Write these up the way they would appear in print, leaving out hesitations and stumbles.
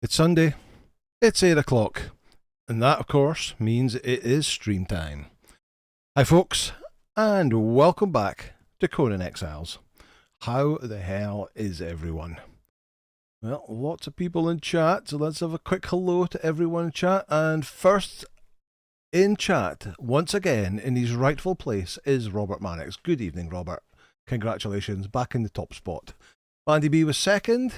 It's Sunday, it's 8 o'clock, and that, of course, means it is stream time. Hi, folks, and welcome back to Conan Exiles. How the hell is everyone? Well, lots of people in chat, so let's have a quick hello to everyone in chat. And first in chat, once again, in his rightful place, is Robert Mannix. Good evening, Robert. Congratulations, back in the top spot. Bandy B was second.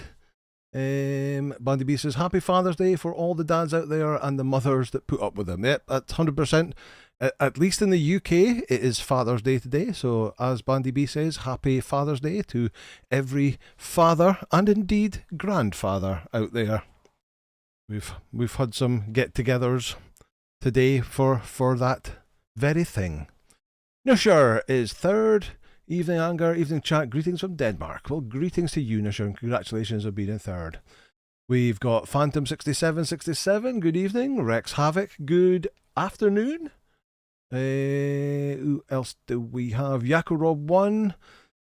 Bandy B says, Happy Father's Day for all the dads out there and the mothers that put up with them. Yep, that's 100%. At least in the UK, it is Father's Day today. So as Bandy B says, Happy Father's Day to every father and indeed grandfather out there. We've had some get-togethers today for that very thing. Nusher is third. Evening Anger, evening chat, greetings from Denmark. Well, greetings to you, Nusher, and congratulations on being in third. We've got Phantom6767, good evening. Rex Havoc, good afternoon. Who else do we have? Yakorob1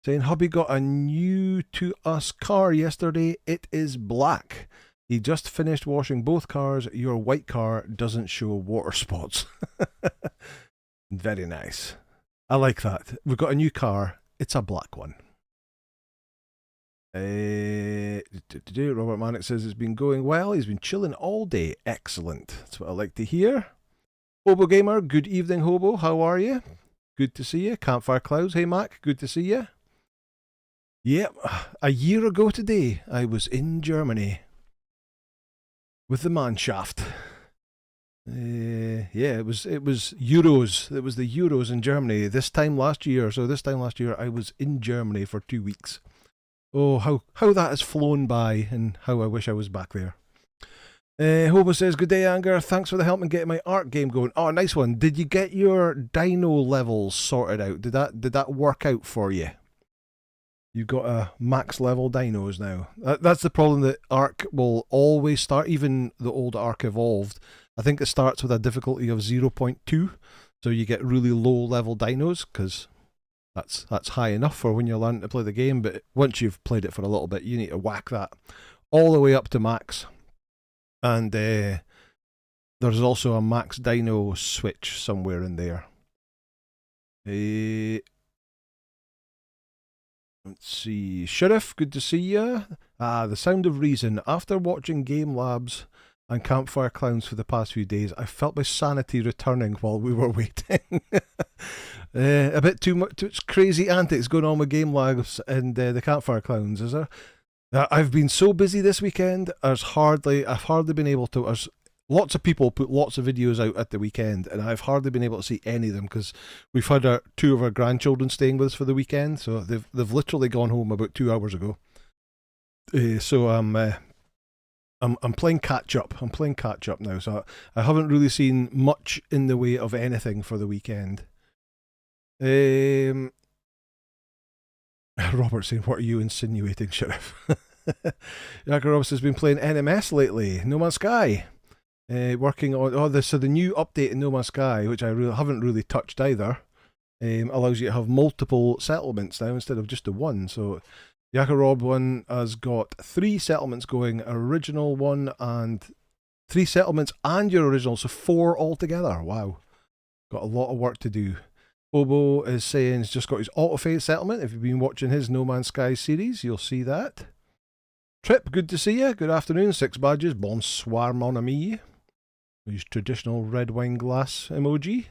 saying, hubby got a new to us car yesterday. It is black. He just finished washing both cars. Your white car doesn't show water spots. Very nice. I like that. We've got a new car. It's a black one. Robert Mannix says it's been going well. He's been chilling all day. Excellent. That's what I like to hear. Hobo Gamer, good evening, Hobo. How are you? Good to see you. Campfire Clouds, hey Mac, good to see you. Yep, a year ago today, I was in Germany with the Mannschaft. Yeah, it was Euros. It was the Euros in Germany this time last year. So this time last year, I was in Germany for 2 weeks. Oh, how that has flown by, and how I wish I was back there. Hobo says, good day, Anger. Thanks for the help in getting my art game going. Oh, nice one. Did you get your dino levels sorted out? Did that work out for you? You've got a max level dinos now. That's the problem, that Ark will always start, even the old Ark Evolved. I think it starts with a difficulty of 0.2, so you get really low level dinos, because that's high enough for when you're learning to play the game, but once you've played it for a little bit, you need to whack that all the way up to max. And there's also a max dino switch somewhere in there. Let's see. Sheriff, good to see you. The Sound of Reason. After watching Game Labs and Campfire Clowns for the past few days, I felt my sanity returning while we were waiting. A bit too much crazy antics going on with Game Labs and the Campfire Clowns, is there? I've been so busy this weekend, I've hardly been able to. Lots of people put lots of videos out at the weekend, and I've hardly been able to see any of them because we've had two of our grandchildren staying with us for the weekend, so they've literally gone home about 2 hours ago. So I'm playing catch up. I'm playing catch up now, so I haven't really seen much in the way of anything for the weekend. Robert saying, what are you insinuating, Sheriff? Yakarobs has been playing NMS lately. No Man's Sky. Working on the new update in No Man's Sky, which I haven't really touched either, allows you to have multiple settlements now instead of just the one. So Yakarob one has got 3 settlements going, original one and 3 settlements and your original, so 4 altogether. Wow, got a lot of work to do. Obo is saying he's just got his auto-fade settlement. If you've been watching his No Man's Sky series, you'll see that. Trip, good to see you. Good afternoon. 6 badges. Bonsoir, mon ami. His traditional red wine glass emoji.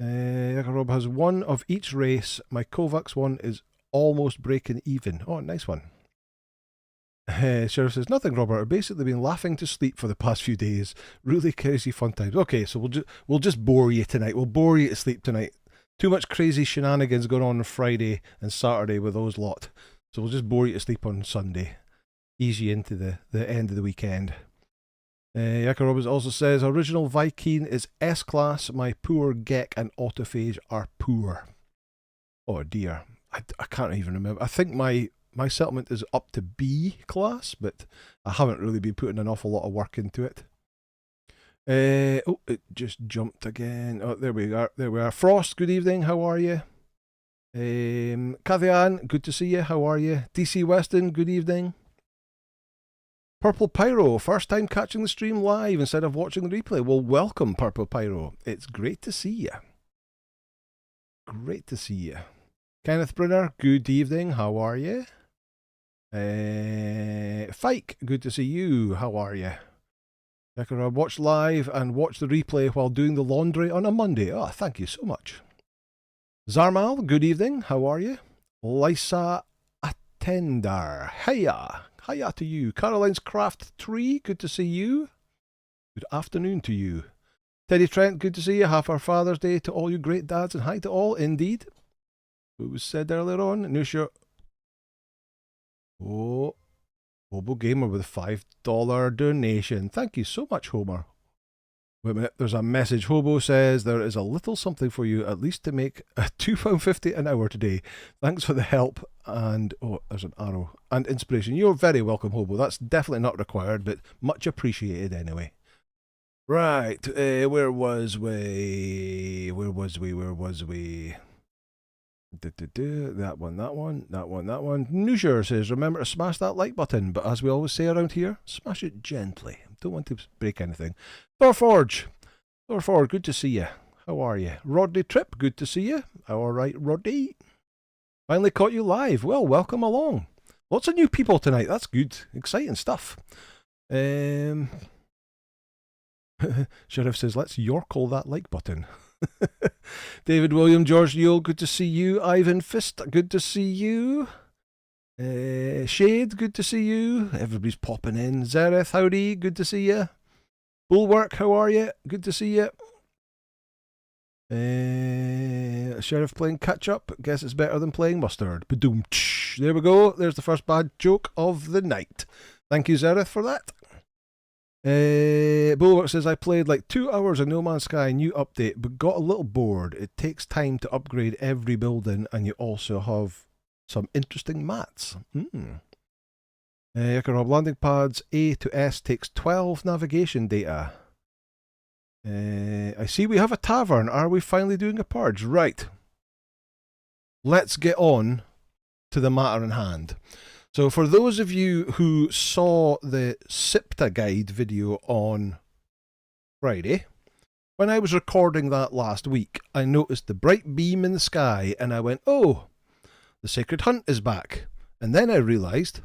Yakarov has 1 of each race. My Kovacs one is almost breaking even. Oh, nice one. Sheriff says, nothing, Robert. I've basically been laughing to sleep for the past few days. Really crazy fun times. Okay, so we'll just bore you tonight. We'll bore you to sleep tonight. Too much crazy shenanigans going on Friday and Saturday with those lot. So we'll just bore you to sleep on Sunday. Ease you into the end of the weekend. Yakarobus also says, original Viking is S-Class. My poor Gek and Autophage are poor. Oh dear. I can't even remember. I think my settlement is up to B class, but I haven't really been putting an awful lot of work into it. Oh, it just jumped again. Oh, there we are. There we are. Frost, good evening. How are you? Kathian, good to see you. How are you? DC Weston, good evening. Purple Pyro, first time catching the stream live instead of watching the replay. Well, welcome, Purple Pyro. It's great to see you. Great to see you. Kenneth Brunner, good evening. How are you? Fike, good to see you. How are you? I can watch live and watch the replay while doing the laundry on a Monday. Oh, thank you so much. Zarmal, good evening. How are you? Lisa Attendar, hiya. Hiya to you. Caroline's Craft Tree, good to see you. Good afternoon to you. Teddy Trent, good to see you. Happy Father's Day to all you great dads and hi to all, indeed. It was said earlier on. Nusha. Oh, Hobo Gamer with a $5 donation. Thank you so much, Homer. Wait a minute, there's a message. Hobo says there is a little something for you, at least to make a £2.50 an hour today. Thanks for the help and, oh, there's an arrow, and inspiration. You're very welcome, Hobo. That's definitely not required, but much appreciated anyway. Right, where was we? That one. Nusher says, remember to smash that like button, but as we always say around here, smash it gently. Don't want to break anything. Thorforge, good to see you. How are you? Rodney Tripp, good to see you. All right, Rodney. Finally caught you live. Well, welcome along. Lots of new people tonight. That's good. Exciting stuff. Sheriff says, let's yorkle that like button. David William, George Yule, good to see you. Ivan Fist, good to see you. Shade, good to see you. Everybody's popping in. Zareth, howdy, good to see you. Bulwark, how are you? Good to see you. Sheriff playing catch up. Guess it's better than playing mustard. Badoom. There we go. There's the first bad joke of the night. Thank you, Zareth, for that. Bulwark says, I played like 2 hours of No Man's Sky new update, but got a little bored. It takes time to upgrade every building, and you also have some interesting mats. Landing pads A to S takes 12 navigation data. I see we have a tavern. Are we finally doing a purge? Right. Let's get on to the matter in hand. So for those of you who saw the SIPTA guide video on Friday, when I was recording that last week, I noticed the bright beam in the sky and I went, oh, the Sacred Hunt is back. And then I realised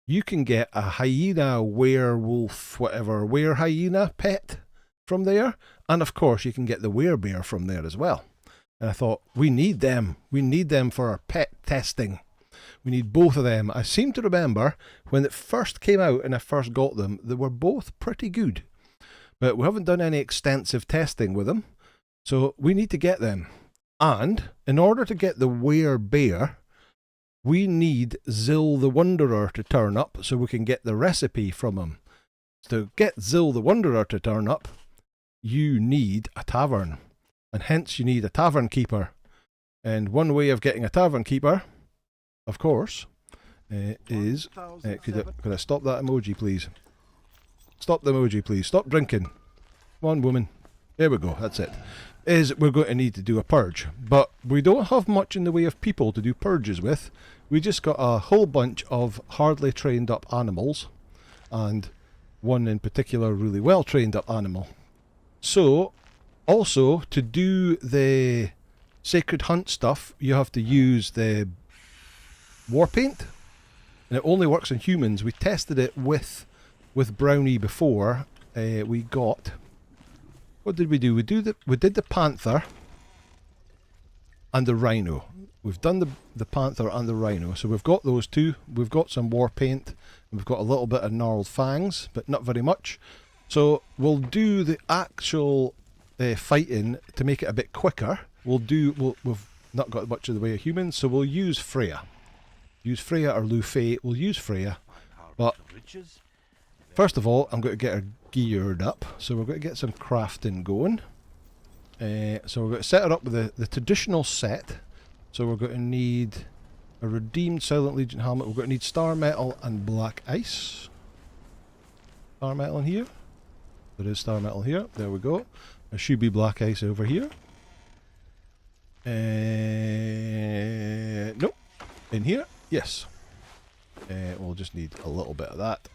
you can get a hyena, werewolf, whatever, were-hyena pet from there. And of course you can get the werebear from there as well. And I thought, we need them. We need them for our pet testing. We need both of them. I seem to remember when it first came out and I first got them, they were both pretty good. But we haven't done any extensive testing with them. So we need to get them. And in order to get the werebear, we need Xil the Wanderer to turn up so we can get the recipe from him. To get Xil the Wanderer to turn up, you need a tavern. And hence you need a tavern keeper. And one way of getting a tavern keeper, of course, is... could I stop that emoji, please? Stop the emoji, please. Stop drinking. Come on, woman. There we go. That's it. Is we're going to need to do a purge. But we don't have much in the way of people to do purges with. We just got a whole bunch of hardly trained up animals. And one in particular really well trained up animal. So, also, to do the Sacred Hunt stuff, you have to use the war paint, and it only works on humans. We tested it with Brownie before. We got, what did we do? We did the panther and the rhino. We've done the panther and the rhino, so we've got those two. We've got some war paint, and we've got a little bit of gnarled fangs, but not very much. So we'll do the actual fighting to make it a bit quicker. We've not got much of the way of humans, so we'll use Freya. Use Freya or Lufay. We'll use Freya. But first of all, I'm going to get her geared up. So we're going to get some crafting going. So we're going to set her up with the traditional set. So we're going to need a redeemed Silent Legion helmet. We're going to need star metal and black ice. Star metal in here. There is star metal here. There we go. There should be black ice over here. Nope. In here. Yes. We'll just need a little bit of that.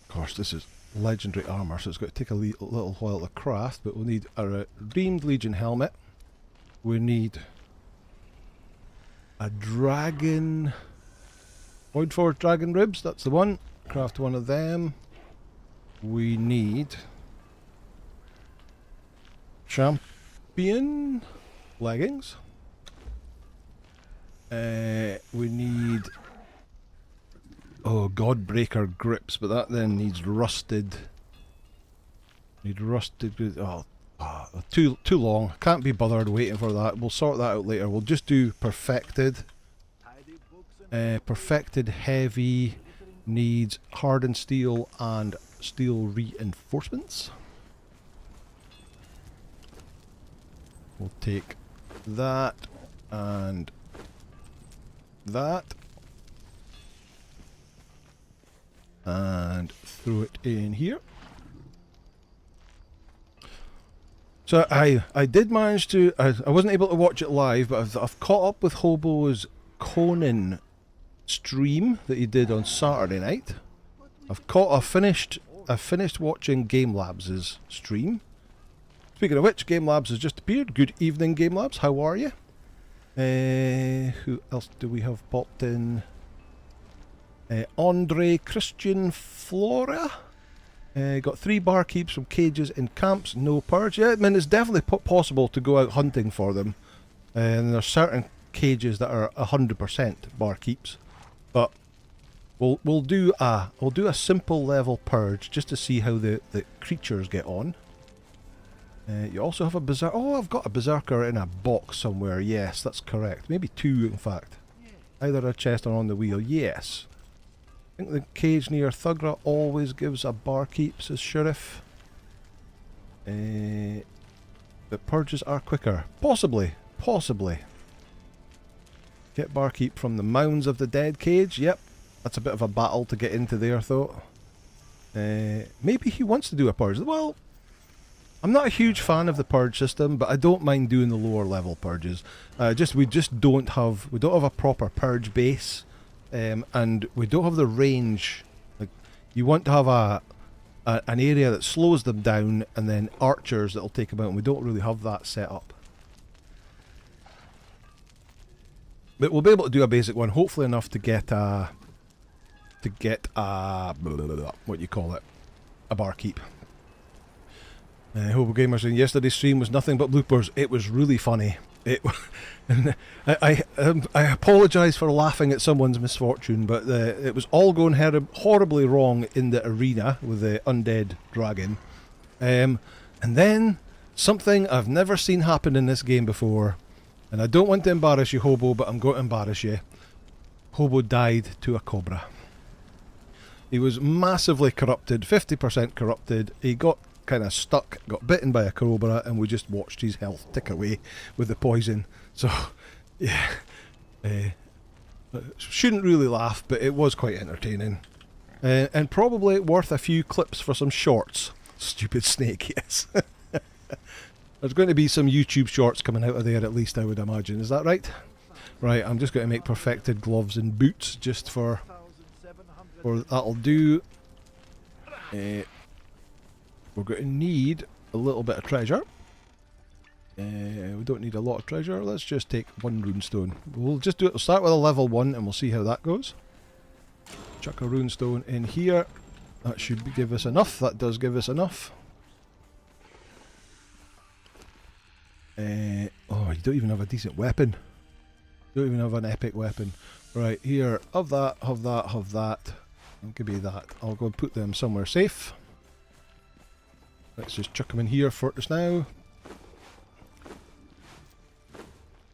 Of course, this is legendary armour, so it's going to take a little while to craft, but we'll need a Redeemed Legion helmet. We need a dragon... Voidforged dragon ribs, that's the one. Craft one of them. We need... champion leggings. We need... oh, Godbreaker grips, but that then needs rusted... need rusted... too long. Can't be bothered waiting for that. We'll sort that out later. We'll just do perfected. Perfected heavy needs hardened steel and steel reinforcements. We'll take that and that and throw it in here. So I did manage to, I wasn't able to watch it live, but I've caught up with Hobo's Conan stream that he did on Saturday night. I finished watching Game Labs' stream. Speaking of which, Game Labs has just appeared. Good evening, Game Labs. How are you? Who else do we have popped in? Andre Christian Flora. Got 3 barkeeps from cages in camps. No purge. Yeah, I mean, it's definitely possible to go out hunting for them. And there's certain cages that are 100% barkeeps. But we'll do a simple level purge just to see how the creatures get on. You also have a berserker. Oh, I've got a berserker in a box somewhere. Yes, that's correct. Maybe 2, in fact. Either a chest or on the wheel. Yes. I think the cage near Thugra always gives a barkeep, says Sheriff. The purges are quicker. Possibly. Possibly. Get barkeep from the Mounds of the Dead cage. Yep. That's a bit of a battle to get into there, though. Maybe he wants to do a purge. Well, I'm not a huge fan of the purge system, but I don't mind doing the lower level purges. We don't have a proper purge base, and we don't have the range. Like, you want to have an area that slows them down, and then archers that'll take them out, and we don't really have that set up. But we'll be able to do a basic one, hopefully enough to get a what do you call it? A barkeep. Hobo Gamer saying yesterday's stream was nothing but bloopers. It was really funny. I apologise for laughing at someone's misfortune, but it was all going horribly wrong in the arena with the undead dragon. And then something I've never seen happen in this game before, and I don't want to embarrass you, Hobo, but I'm going to embarrass you. Hobo died to a cobra. He was massively corrupted, 50% corrupted. He got kind of stuck, got bitten by a cobra, and we just watched his health tick away with the poison. So, yeah. Shouldn't really laugh, but it was quite entertaining. And probably worth a few clips for some shorts. Stupid snake, yes. There's going to be some YouTube shorts coming out of there at least, I would imagine. Is that right? Right, I'm just going to make perfected gloves and boots just for that'll do. We're going to need a little bit of treasure. We don't need a lot of treasure. Let's just take 1 runestone. We'll just do it. We'll start with a level 1 and we'll see how that goes. Chuck a runestone in here. That should give us enough. That does give us enough. Oh, you don't even have a decent weapon. You don't even have an epic weapon. Right, here, have that, have that, have that. I'll give you that. I'll go and put them somewhere safe. Let's just chuck them in here for us now.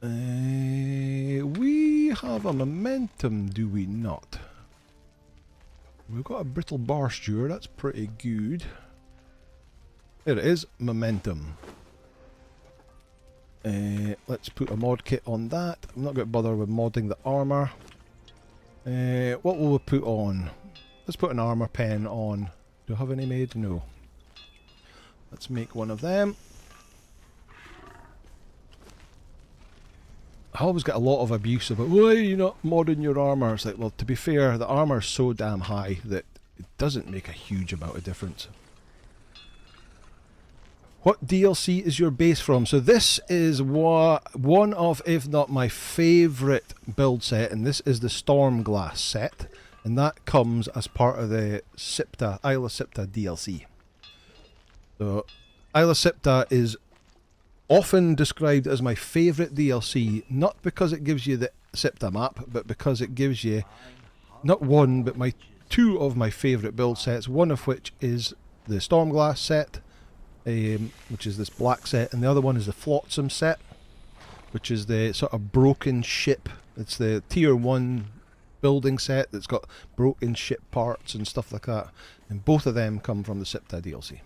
We have a momentum, do we not? We've got a brittle bar stewer, that's pretty good. There it is, momentum. Let's put a mod kit on that. I'm not going to bother with modding the armour. What will we put on? Let's put an armour pen on. Do I have any made? No. Let's make one of them. I always get a lot of abuse about, why are you not modding your armour? It's like, well, to be fair, the armour is so damn high that it doesn't make a huge amount of difference. What DLC is your base from? So this is one of, if not my favourite build set, and this is the Stormglass set, and that comes as part of the Isla Sipta DLC. So Isla Sipta is often described as my favourite DLC, not because it gives you the Sipta map, but because it gives you not one, but two of my favourite build sets, one of which is the Stormglass set, which is this black set, and the other one is the Flotsam set, which is the sort of broken ship. It's the tier 1 building set that's got broken ship parts and stuff like that, and both of them come from the Sipta DLC.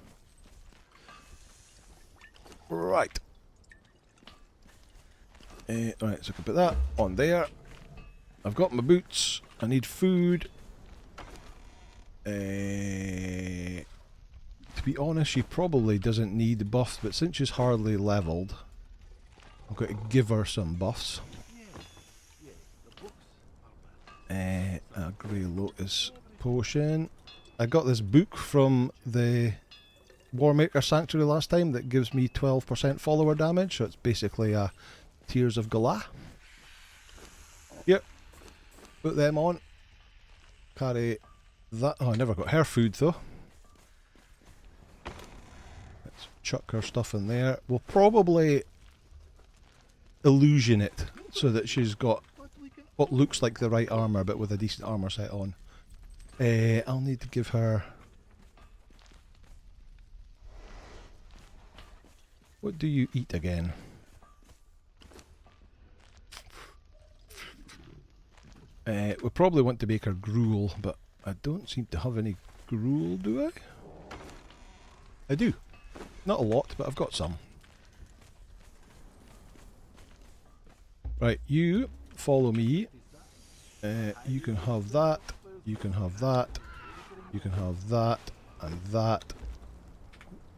Right. Right, so I can put that on there. I've got my boots. I need food. To be honest, she probably doesn't need buffs, but since she's hardly leveled, I'm going to give her some buffs. A Grey Lotus potion. I got this book from the Warmaker Sanctuary last time that gives me 12% follower damage, so it's basically a Tears of Galah. Yep. Put them on. Carry that. Oh, I never got her food though. Let's chuck her stuff in there. We'll probably illusion it so that she's got what looks like the right armour but with a decent armour set on. I'll need to give her... What do you eat again? We probably want to make her gruel, but I don't seem to have any gruel, do I? I do. Not a lot, but I've got some. Right, you follow me. You can have that, you can have that, you can have that, and that.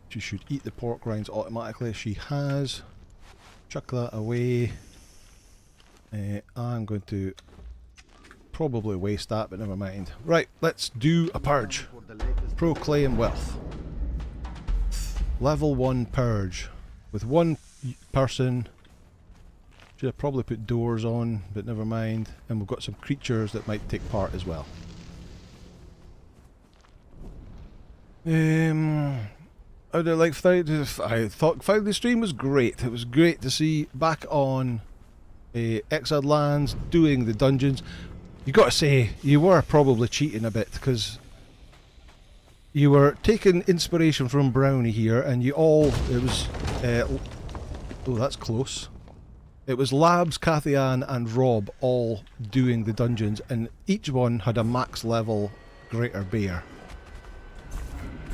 She should eat the pork rinds automatically. She has. Chuck that away. I'm going to probably waste that, but never mind. Right, let's do a purge. Proclaim wealth. Level 1 purge. With one person. Should have probably put doors on, but never mind. And we've got some creatures that might take part as well. How do I like Friday? I thought Friday stream was great. It was great to see back on Exiled Lands doing the dungeons. You got to say, you were probably cheating a bit because you were taking inspiration from Brownie here, and you all, it was, oh that's close. It was Labs, Cathian and Rob all doing the dungeons, and each one had a max level greater bear.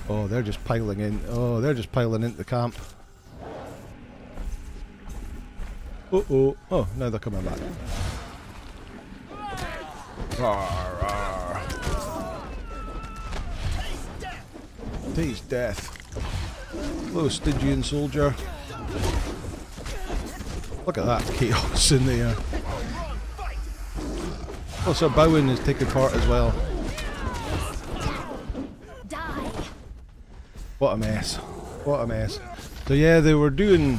Oh, they're just piling in. Oh, they're just piling into the camp. Uh-oh. Oh, now they're coming back. Rawr, rawr. Taste death. Hello, Stygian soldier. Look at that chaos in there. Oh, so Bowen is taking part as well. What a mess. What a mess. So yeah, they were doing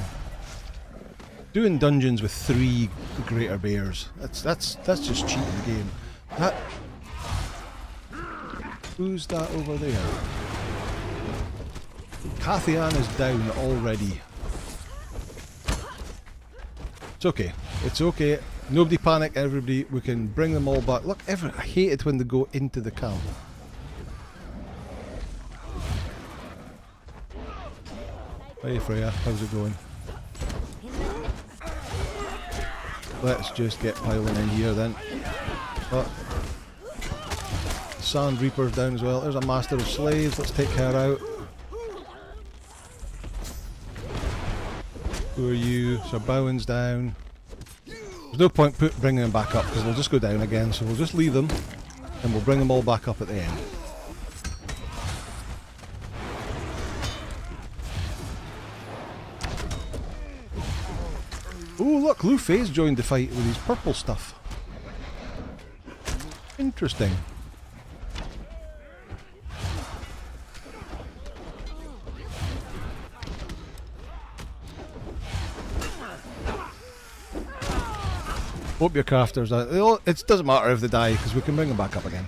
dungeons with 3 greater bears. That's just cheating the game. That, who's that over there? Cathian is down already. It's okay. It's okay. Nobody panic, everybody. We can bring them all back. Look, I hate it when they go into the camp. Hey Freya, how's it going? Let's just get piling in here then. Oh. Sand Reaper's down as well. There's a Master of Slaves. Let's take her out. Who are you? So Bowen's down. There's no point bringing them back up because they'll just go down again. So we'll just leave them and we'll bring them all back up at the end. Oh look, Luffy's joined the fight with his purple stuff. Interesting. Hope your crafters are... It doesn't matter if they die, because we can bring them back up again.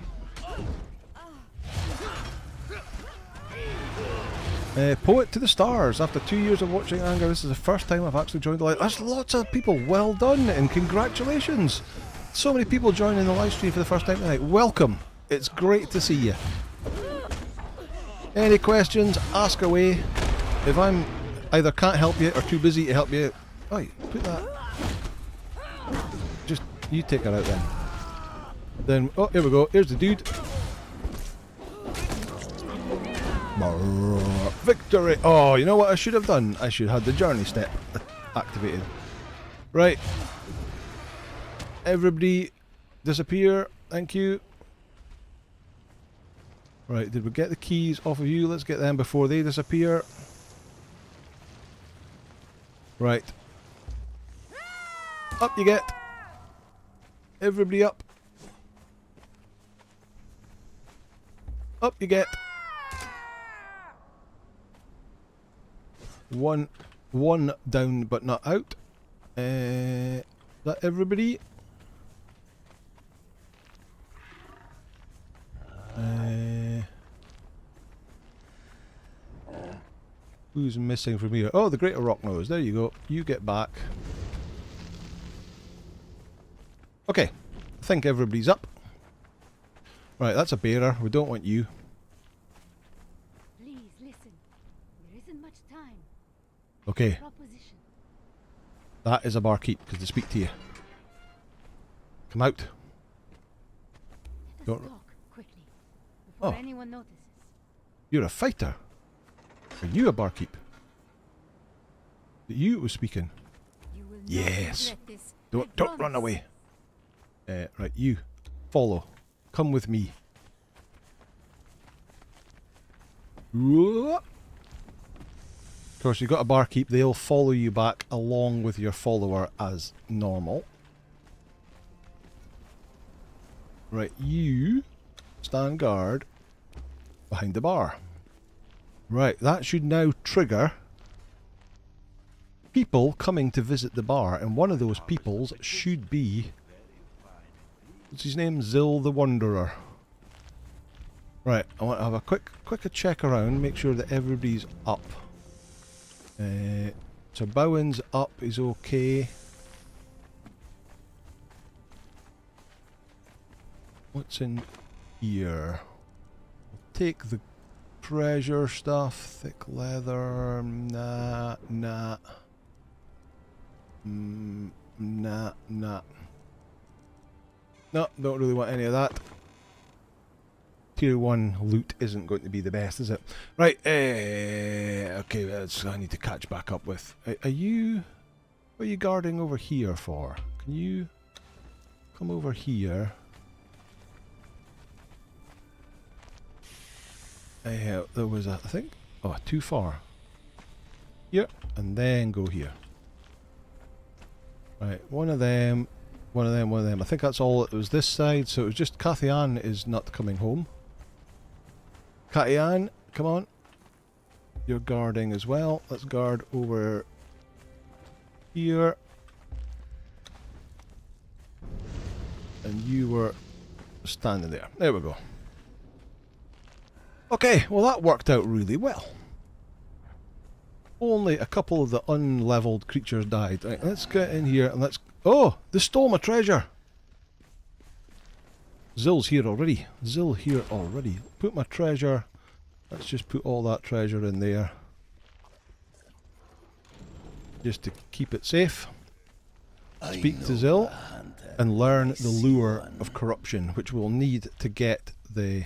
Poet to the stars. After 2 years of watching Anger, this is the first time I've actually joined the live. That's lots of people. Well done and congratulations. So many people joining the live stream for the first time tonight. Welcome. It's great to see you. Any questions? Ask away. If I'm either can't help you or too busy to help you, oh, put that. Just you take her out then. Then oh, here we go. Here's the dude. Victory! Oh, you know what I should have done? I should have had the journey step activated. Right. Everybody disappear. Thank you. Right, did we get the keys off of you? Let's get them before they disappear. Right. Up you get. Everybody up. Up you get. One down but not out. Is that everybody? Who's missing from here? Oh, the Greater Rock Nose. There you go. You get back. Okay. I think everybody's up. Right, that's a bearer. We don't want you. Please listen. There isn't much time. Okay. Proposition. That is a barkeep, because they speak to you. Come out. Let us talk quickly before anyone notices. You're a fighter. Are you a barkeep? You was speaking. You will not Yes. regret this. Don't run away. Right, you. Follow. Come with me. Of course, you've got a barkeep. They'll follow you back along with your follower as normal. Right, you stand guard behind the bar. Right, that should now trigger people coming to visit the bar, and one of those peoples should be... What's his name? Xil the Wanderer. Right, I want to have a quicker check around, make sure that everybody's up. So Bowen's up is okay. What's in here? I'll take the treasure stuff, thick leather, nah. Nah. No, don't really want any of that. Tier 1 loot isn't going to be the best, is it? Right, okay, that's I need to catch back up with. Are you... What are you guarding over here for? Can you come over here? There was a, I think... Oh, too far. Here, and then go here. Right, one of them. I think that's all. It was this side, so it was just Cathian is not coming home. Cathian, come on. You're guarding as well. Let's guard over here. And you were standing there. There we go. Okay, well that worked out really well. Only a couple of the unleveled creatures died. Right, let's get in here and let's... Oh! They stole my treasure! Xil's here already. Xil here already. Put my treasure... Let's just put all that treasure in there. Just to keep it safe. Speak to Xil and learn the lure of corruption, which we'll need to get the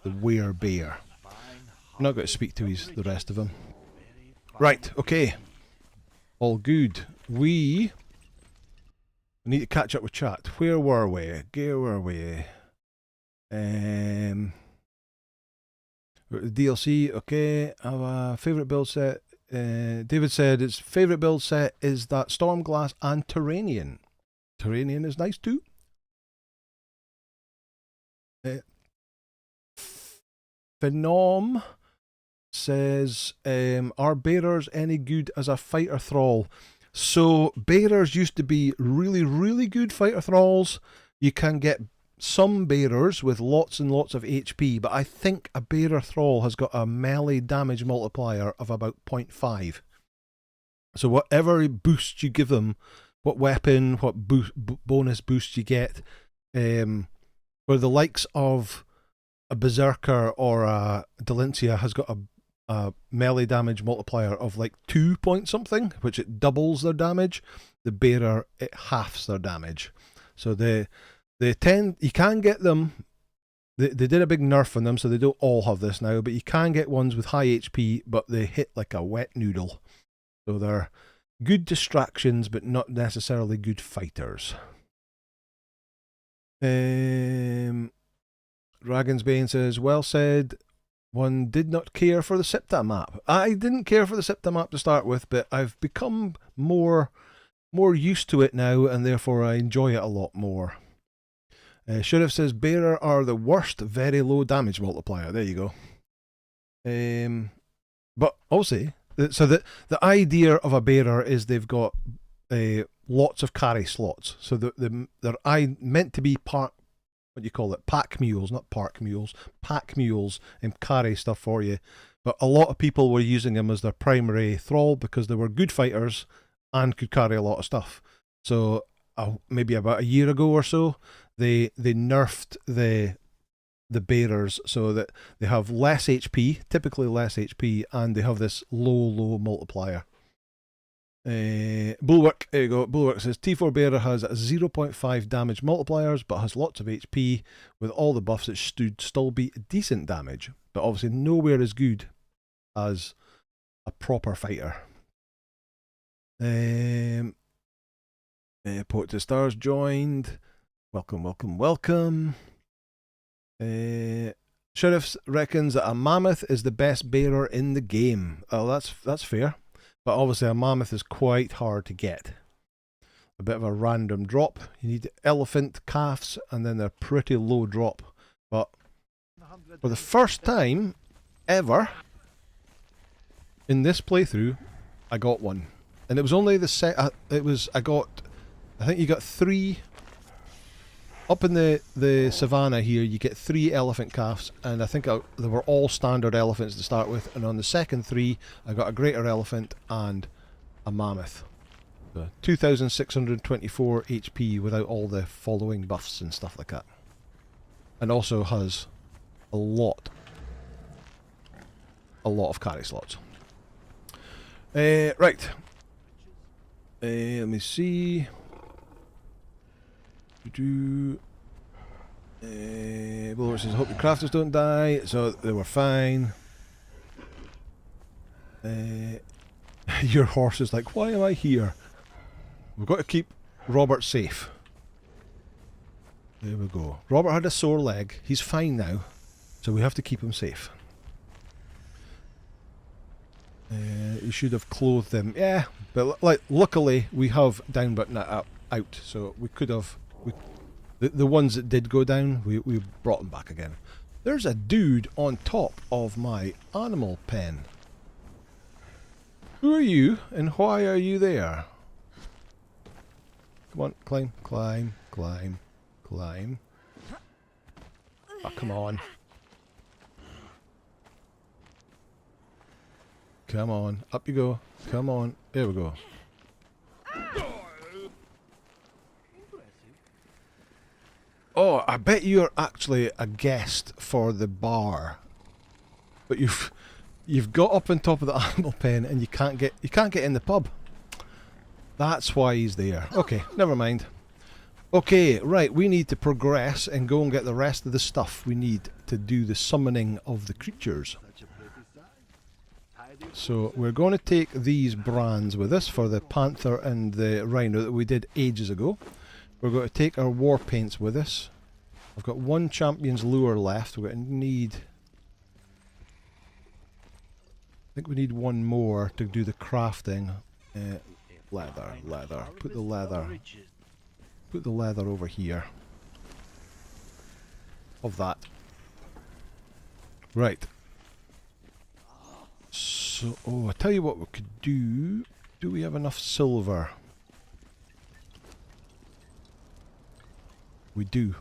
were-bear. I'm not going to speak to the rest of them. Right, okay. All good. We need to catch up with chat. Where were we? Where were we? DLC, okay. Our favourite build set. David said his favourite build set is that Stormglass and Terranian. Terranian is nice too. Phenom says, are bearers any good as a fighter thrall? So bearers used to be really, really good fighter thralls. You can get some bearers with lots and lots of HP, but I think a bearer thrall has got a melee damage multiplier of about 0.5. So whatever boost you give them, what weapon, what bonus boost you get, where the likes of a Berserker or a Delincia has got a melee damage multiplier of like 2 point something, which it doubles their damage. The bearer, it halves their damage. So they tend, you can get them, they did a big nerf on them, so they don't all have this now, but you can get ones with high HP, but they hit like a wet noodle. So they're good distractions, but not necessarily good fighters. Dragon's Bane says, well said, one did not care for the Septa map. I didn't care for the Septa map to start with, but I've become more used to it now, and therefore I enjoy it a lot more. Sheriff says, Bearer are the worst, very low damage multiplier. There you go. But also, so the idea of a bearer is they've got lots of carry slots. So they're meant to be what do you call it? Pack mules, not park mules. Pack mules and carry stuff for you. But a lot of people were using them as their primary thrall because they were good fighters and could carry a lot of stuff. So maybe about a year ago or so, they nerfed the bearers so that they have less HP, typically less HP, and they have this low multiplier. Bulwark, there you go. Bulwark says T4 Bearer has 0.5 damage multipliers but has lots of HP. With all the buffs it should still be decent damage, but obviously nowhere as good as a proper fighter. Port to Stars joined. Welcome. Sheriff reckons that a mammoth is the best bearer in the game. Oh, that's fair. But obviously a mammoth is quite hard to get. A bit of a random drop. You need elephant calves and then they're pretty low drop. But for the first time ever in this playthrough, I got one. And it was only I think you got 3 up in the savannah here. You get 3 elephant calves, and I think they were all standard elephants to start with, and on the second 3 I got a greater elephant and a mammoth. 2624 HP without all the following buffs and stuff like that, and also has a lot of carry slots. Right, let me see. Bulwark says, hope the crafters don't die. So they were fine. Your horse is like, why am I here? We've got to keep Robert safe. There we go. Robert had a sore leg. He's fine now, so we have to keep him safe. You should have clothed him. Yeah, but like luckily we have down but not out, so we could have. The ones that did go down, we brought them back again. There's a dude on top of my animal pen. Who are you, and why are you there? Come on, climb. Oh, come on. Come on, up you go. Come on, there we go. Oh, I bet you're actually a guest for the bar, but you've got up on top of the animal pen and you can't get in the pub. That's why he's there. Okay, never mind. Okay, right, we need to progress and go and get the rest of the stuff we need to do the summoning of the creatures. So we're going to take these brands with us for the panther and the rhino that we did ages ago. We're going to take our war paints with us. I've got 1 champion's lure left. We're going to need... I think we need 1 more to do the crafting. Leather. Put the leather over here. Of that. Right. So, I tell you what we could do. Do we have enough silver? We do.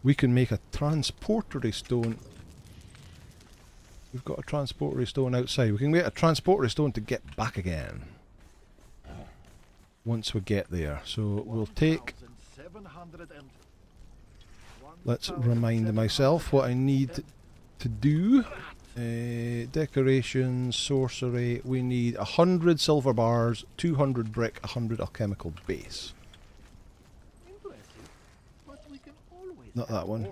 We can make a transportery stone. We've got a transportery stone outside. We can make a transportery stone to get back again. Once we get there. So we'll take... Let's remind myself what I need to do. Decorations, sorcery. We need 100 silver bars, 200 brick, 100 alchemical base. Not that one.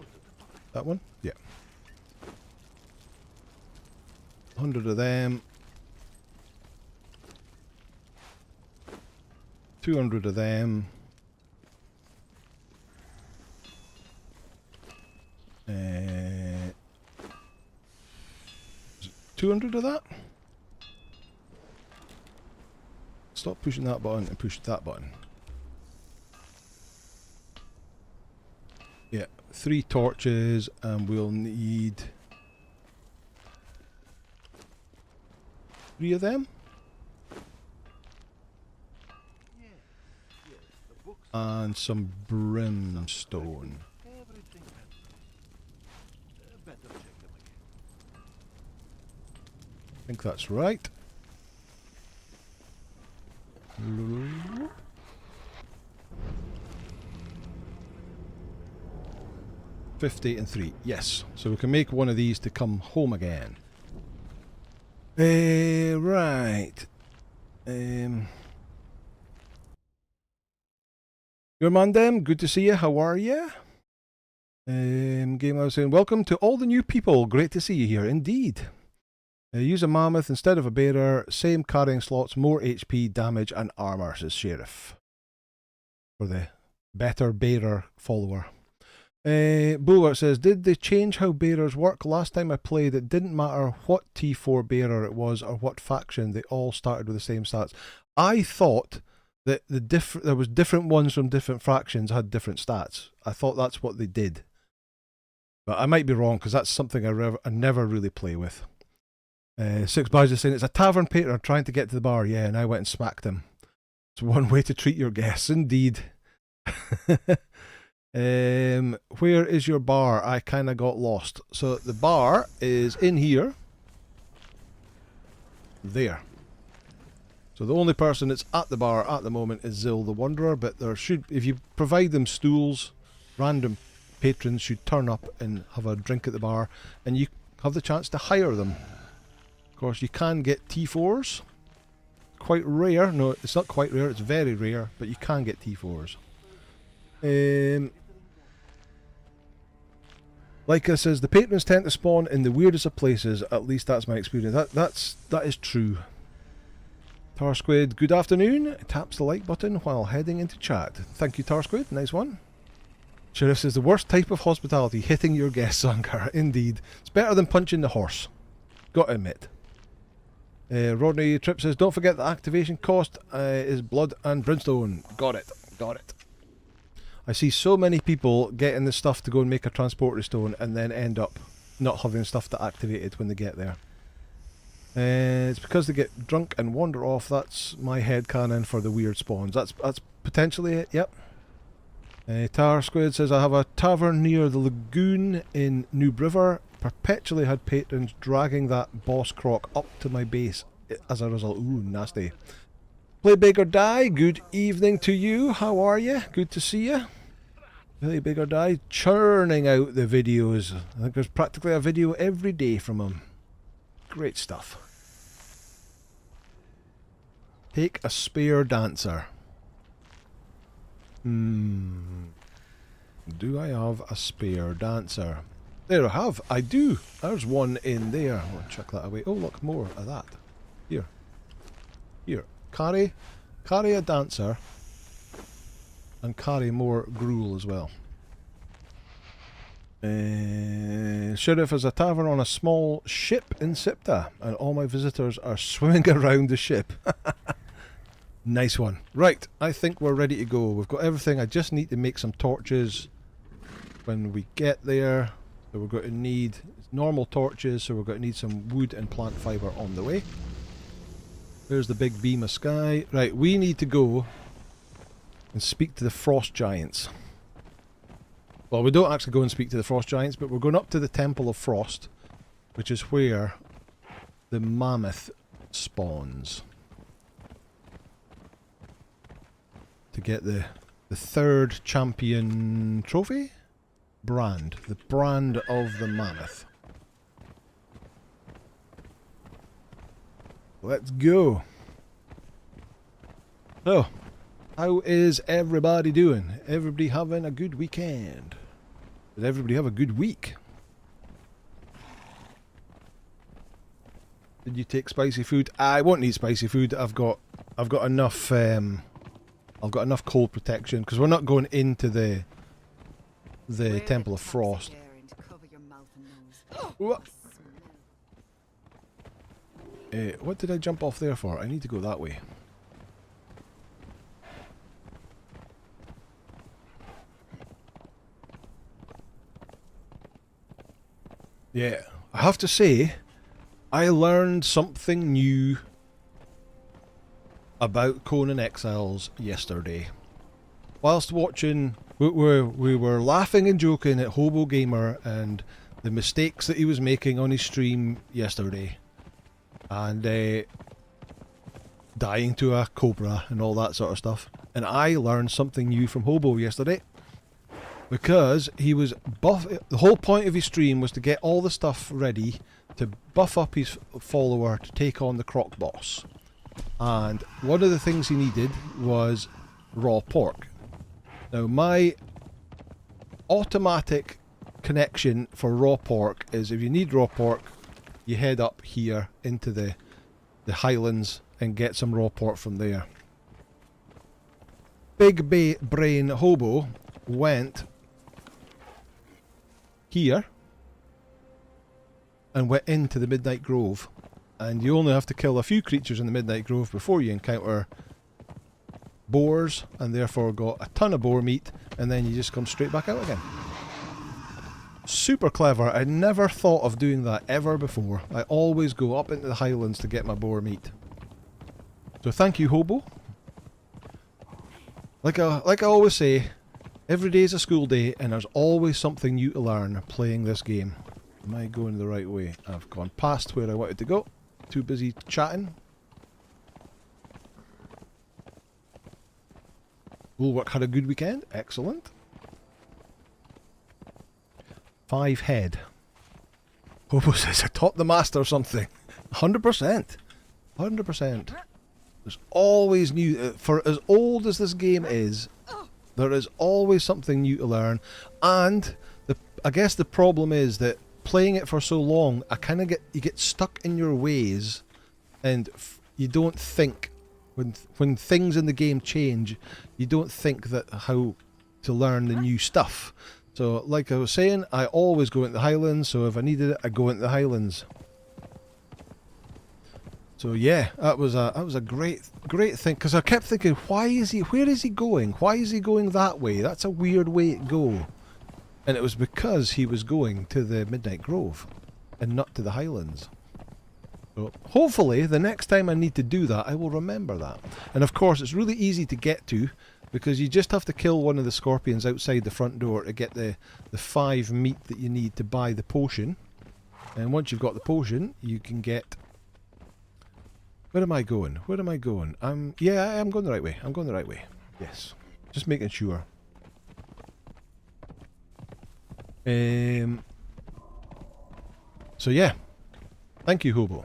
That one? Yeah. 100 of them. 200 of them. 200 of that. Stop pushing that button and push that button. Yeah, 3 torches, and we'll need 3 of them. And some brimstone. I think that's right. 50 and 3. Yes. So we can make one of these to come home again. Right. Your man them, good to see you. How are you? Game I was saying, welcome to all the new people. Great to see you here, indeed. Use a mammoth instead of a bearer. Same carrying slots, more HP, damage, and armor, says Sheriff. For the better bearer follower. Bulwark says, did they change how bearers work? Last time I played, it didn't matter what T4 bearer it was or what faction, they all started with the same stats. I thought that there was different ones from different factions had different stats. I thought that's what they did. But I might be wrong, because that's something I never really play with. Six Bars is saying, it's a tavern patron trying to get to the bar. Yeah, and I went and smacked him. It's one way to treat your guests, indeed. Where is your bar? I kind of got lost. So the bar is in here. There. So the only person that's at the bar at the moment is Xil the Wanderer, but there should, if you provide them stools, random patrons should turn up and have a drink at the bar, and you have the chance to hire them. Of course, you can get T4s. Quite rare. No, it's not quite rare. It's very rare, but you can get T4s. Like I says, the patrons tend to spawn in the weirdest of places. At least that's my experience. That is true. Tar Squid, good afternoon. Taps the like button while heading into chat. Thank you, Tar Squid. Nice one. Sheriff says the worst type of hospitality, hitting your guests, Ankar. Indeed. It's better than punching the horse. Got to admit. Rodney Tripp says, don't forget the activation cost is blood and brimstone. Got it. Got it. I see so many people getting the stuff to go and make a transporter stone and then end up not having stuff to activate it when they get there. It's because they get drunk and wander off. That's my headcanon for the weird spawns. That's potentially it, yep. Tar Squid says, I have a tavern near the lagoon in New River. Perpetually had patrons dragging that boss croc up to my base as a result. Ooh, nasty. Play Big or Die, good evening to you. How are you? Good to see you. Play Big or Die, churning out the videos. I think there's practically a video every day from him. Great stuff. Take a spare dancer. Do I have a spare dancer? There I have. I do. There's one in there. I'll chuck that away. Oh, look, more of that. Here. Here. Carry a dancer. And carry more gruel as well. Sheriff is a tavern on a small ship in Sipta, and all my visitors are swimming around the ship. Nice one. Right, I think we're ready to go. We've got everything. I just need to make some torches when we get there. So we're going to need normal torches, so we're going to need some wood and plant fibre on the way. There's the big beam of sky. Right, we need to go and speak to the frost giants. Well, we don't actually go and speak to the frost giants, but we're going up to the Temple of Frost, which is where the mammoth spawns. To get the third champion trophy? Brand. The brand of the mammoth. Let's go. So, how is everybody doing? Everybody having a good weekend? Did everybody have a good week? Did you take spicy food? I won't need spicy food. I've got enough. I've got enough cold protection because we're not going into the Temple of Frost. What? What did I jump off there for? I need to go that way. Yeah, I have to say, I learned something new about Conan Exiles yesterday. Whilst watching, we were laughing and joking at Hobo Gamer and the mistakes that he was making on his stream yesterday. And dying to a cobra and all that sort of stuff. And I learned something new from Hobo yesterday. Because he was the whole point of his stream was to get all the stuff ready to buff up his follower to take on the croc boss. And one of the things he needed was raw pork. Now my automatic connection for raw pork is if you need raw pork, you head up here into the highlands and get some raw pork from there. Big brain Hobo went here and went into the Midnight Grove, and you only have to kill a few creatures in the Midnight Grove before you encounter boars, and therefore got a ton of boar meat, and then you just come straight back out again. Super clever. I never thought of doing that ever before. I always go up into the highlands to get my boar meat. So thank you, Hobo. Like I always say, every day is a school day, and there's always something new to learn playing this game. Am I going the right way? I've gone past where I wanted to go. Too busy chatting. Woolwork had a good weekend. Excellent. 5 head. Hobo says I taught the master or something. 100%. 100%. There's always new. For as old as this game is, there is always something new to learn, and I guess the problem is that playing it for so long, you get stuck in your ways, and you don't think when things in the game change, you don't think that how to learn the new stuff. So, like I was saying, I always go into the Highlands. So if I needed it, I go into the Highlands. So yeah, that was a great thing, because I kept thinking, where is he going? Why is he going that way? That's a weird way to go. And it was because he was going to the Midnight Grove and not to the Highlands. So hopefully the next time I need to do that, I will remember that. And of course it's really easy to get to, because you just have to kill one of the scorpions outside the front door to get the 5 meat that you need to buy the potion. And once you've got the potion, you can get... Where am I going? Where am I going? Yeah, I am going the right way. I'm going the right way. Yes. Just making sure. So yeah. Thank you, Hobo.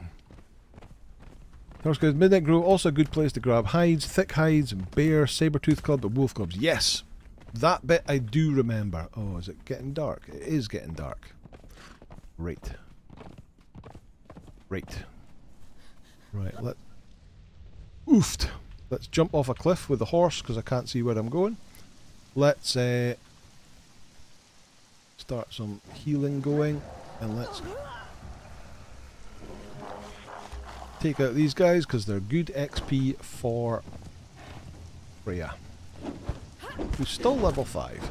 Sounds good. Midnight Grove, also a good place to grab hides, thick hides, bear, saber-tooth club, and wolf clubs. Yes! That bit I do remember. Oh, is it getting dark? It is getting dark. Right. Right. Right, Oofed! Let's jump off a cliff with the horse, because I can't see where I'm going. Let's start some healing going, and let's take out these guys, because they're good XP for Freya, who's still level 5.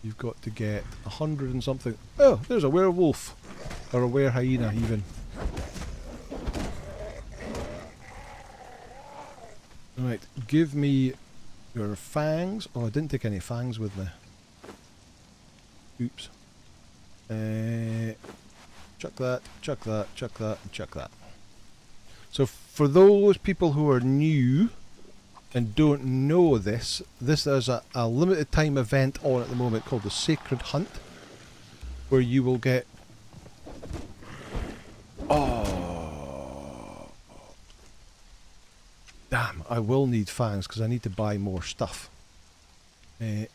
You've got to get 100 and something. Oh, there's a werewolf. Or a were-hyena even. Right, give me your fangs. Oh, I didn't take any fangs with me. Oops. Chuck that, chuck that, chuck that, and chuck that. So for those people who are new and don't know this, this is a limited time event on at the moment called the Sacred Hunt, where you will get... Oh! Damn, I will need fangs because I need to buy more stuff.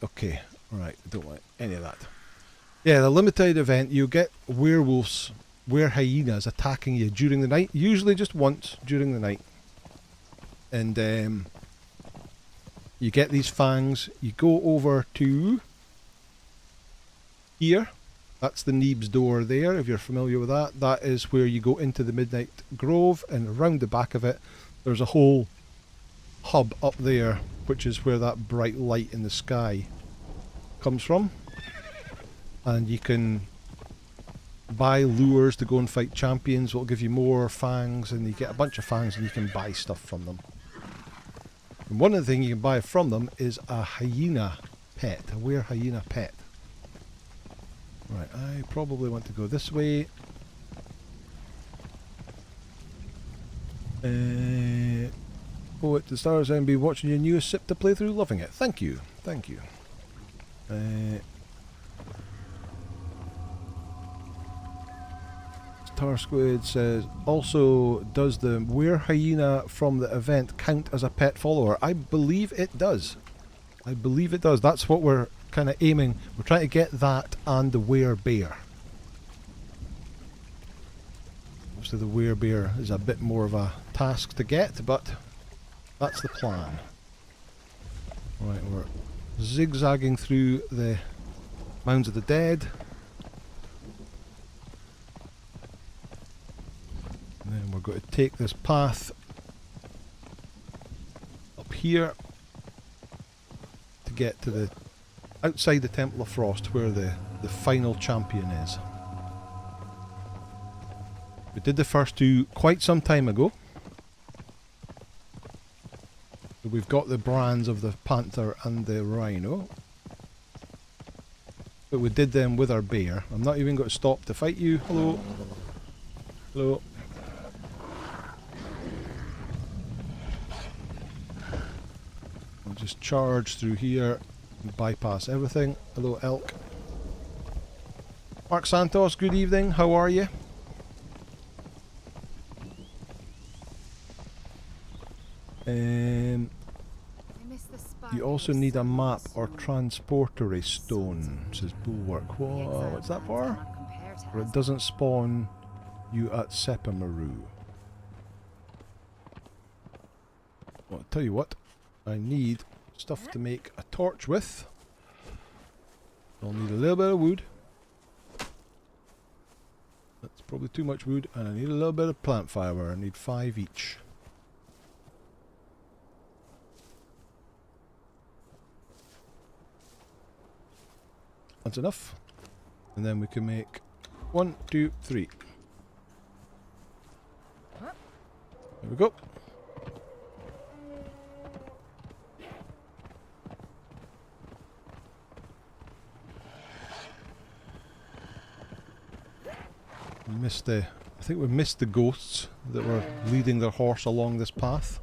Okay, right, I don't want any of that. Yeah, the limited event, you get werewolves, were-hyenas attacking you during the night, usually just once during the night. And you get these fangs, you go over to here, that's the Neeb's door there, if you're familiar with that. That is where you go into the Midnight Grove, and around the back of it there's a whole hub up there, which is where that bright light in the sky comes from. And you can buy lures to go and fight champions, will give you more fangs, and you get a bunch of fangs and you can buy stuff from them. And one of the things you can buy from them is a hyena pet, a were-hyena pet. Right, I probably want to go this way. Poet the Stars MB watching your newest SIP to playthrough, loving it. Thank you, thank you. Tar Squid says, also, does the were-hyena from the event count as a pet follower? I believe it does. I believe it does. That's what we're kind of aiming. We're trying to get that and the were-bear. Obviously the were-bear is a bit more of a task to get, but that's the plan. Right, we're zigzagging through the Mounds of the Dead. And then we're going to take this path up here to get to the outside the Temple of Frost, where the final champion is. We did the first two quite some time ago. So we've got the brands of the panther and the rhino. But we did them with our bear. I'm not even going to stop to fight you. Hello. Hello. I'll just charge through here and bypass everything. Hello, elk. Mark Santos, good evening. How are you? You also need a map or transportery stone, says Bulwark. Whoa, what's that for? Or it doesn't spawn you at Sepamaru. Well, I'll tell you what, I need stuff to make a torch with. I'll need a little bit of wood. That's probably too much wood, and I need a little bit of plant fibre. I need 5 each. That's enough. And then we can make 1, 2, 3. There we go. We missed the... I think we missed the ghosts that were leading their horse along this path.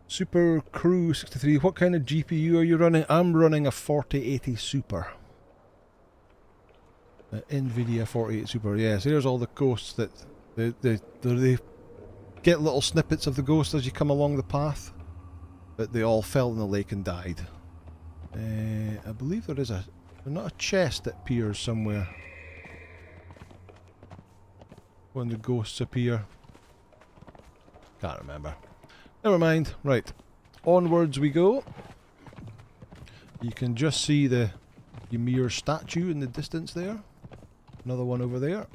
Super Crew 63, what kind of GPU are you running? I'm running a 4080 Super. NVIDIA 48 Super, yes, here's all the ghosts that they get little snippets of the ghost as you come along the path, but they all fell in the lake and died. I believe there is not a chest that appears somewhere when the ghosts appear. Can't remember. Never mind. Right, onwards we go. You can just see the Ymir statue in the distance there. Another one over there.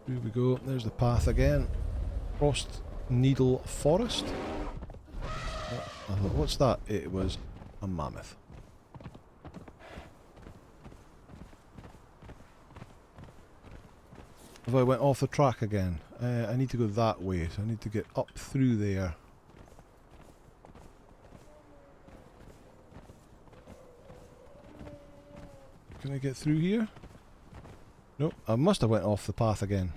Here we go. There's the path again. Frost Needle Forest. I thought, what's that? It was a mammoth. Have I went off the track again? I need to go that way, so I need to get up through there. Can I get through here? Nope, I must have went off the path again.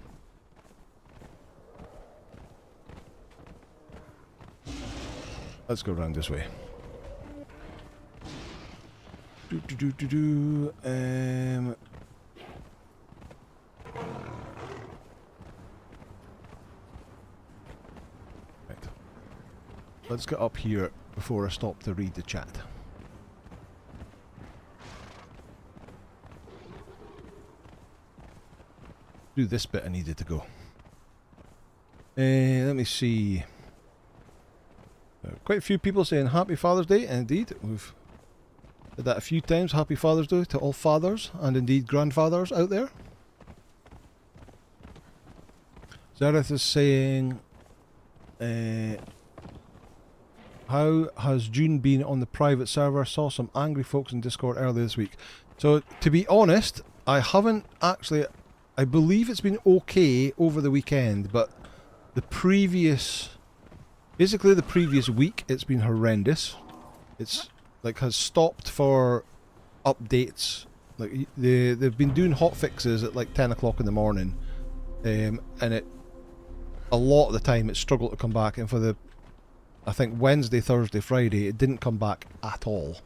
Let's go around this way. Right. Let's get up here before I stop to read the chat. Do this bit I needed to go. Let me see. Quite a few people saying Happy Father's Day, and indeed, we've said that a few times. Happy Father's Day to all fathers, and indeed grandfathers out there. Zareth is saying, how has June been on the private server? Saw some angry folks in Discord earlier this week. So, to be honest, I haven't actually... I believe it's been okay over the weekend, but the previous... Basically the previous week it's been horrendous. It's like has stopped for updates. Like they've been doing hot fixes at like 10 o'clock in the morning, and it a lot of the time it struggled to come back. And for the I think Wednesday, Thursday, Friday, it didn't come back at all.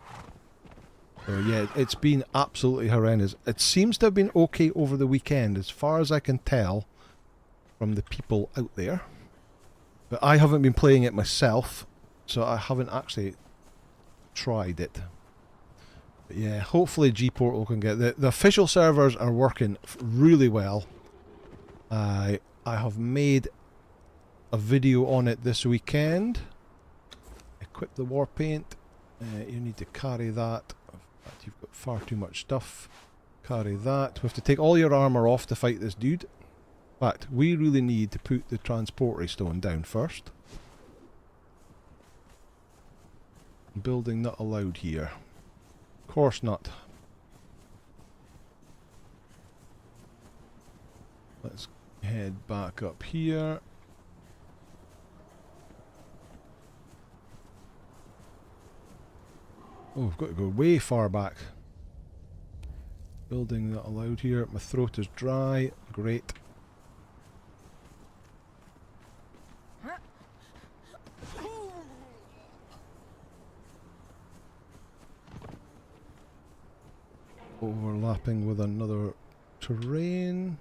So yeah, it's been absolutely horrendous. It seems to have been okay over the weekend, as far as I can tell from the people out there. But I haven't been playing it myself, so I haven't actually tried it. But yeah, hopefully G-Portal can get... The official servers are working really well. I have made a video on it this weekend. Equip the war paint. You need to carry that. In fact, you've got far too much stuff. Carry that. We have to take all your armour off to fight this dude. In fact, we really need to put the transporter stone down first. Building not allowed here. Of course not. Let's head back up here. Oh, we've got to go way far back. Building not allowed here. My throat is dry. Great. Overlapping with another terrain.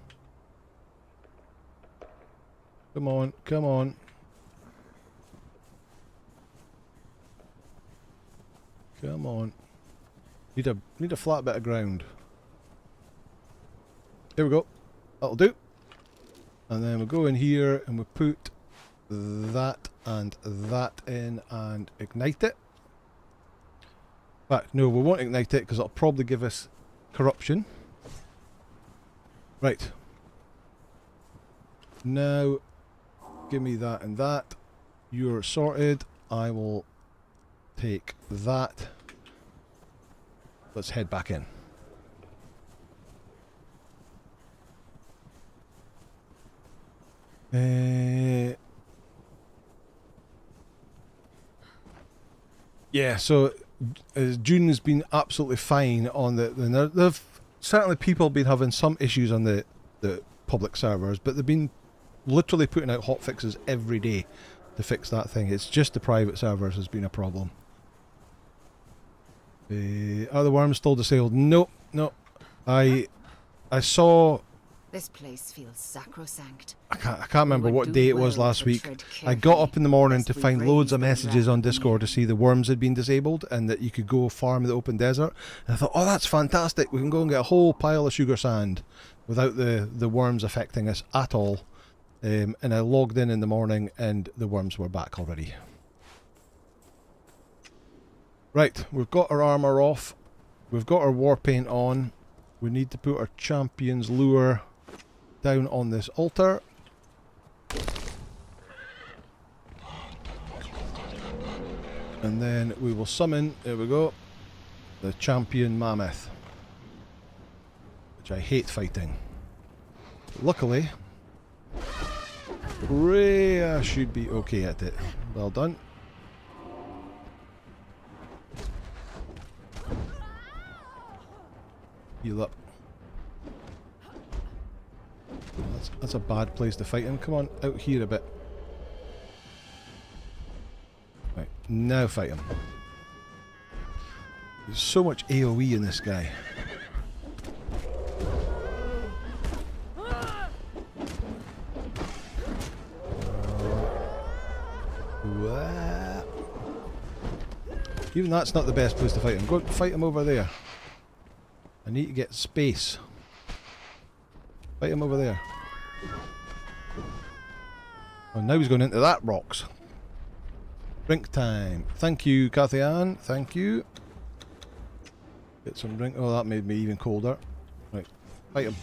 Come on, come on. Come on. Need a flat bit of ground. Here we go. That'll do. And then we'll go in here and we'll put that and that in and ignite it. But no, we won't ignite it because it'll probably give us corruption. Right. Now, give me that and that. You're sorted. I will take that. Let's head back in. Yeah, so June has been absolutely fine on the certainly people have been having some issues on the public servers, but they've been literally putting out hot fixes every day to fix that thing. It's just the private servers has been a problem. Are the worms still disabled? Nope, no. I saw... This place feels sacrosanct. I can't remember what day it was last week. I got up in the morning to find loads of messages on Discord to see the worms had been disabled and that you could go farm in the open desert. And I thought, oh, that's fantastic. We can go and get a whole pile of sugar sand without the worms affecting us at all. And I logged in the morning and the worms were back already. Right, we've got our armour off. We've got our war paint on. We need to put our champion's lure down on this altar. And then we will summon, there we go, the champion mammoth. Which I hate fighting. Luckily, Rhea should be okay at it. Well done. Heal up. That's a bad place to fight him. Come on, out here a bit. Right, now fight him. There's so much AoE in this guy. Even that's not the best place to fight him. Go fight him over there. I need to get space. Fight him over there. Oh, now he's going into that rocks. Drink time. Thank you, Cathy Ann. Thank you. Get some drink. Oh, that made me even colder. Right. Fight him.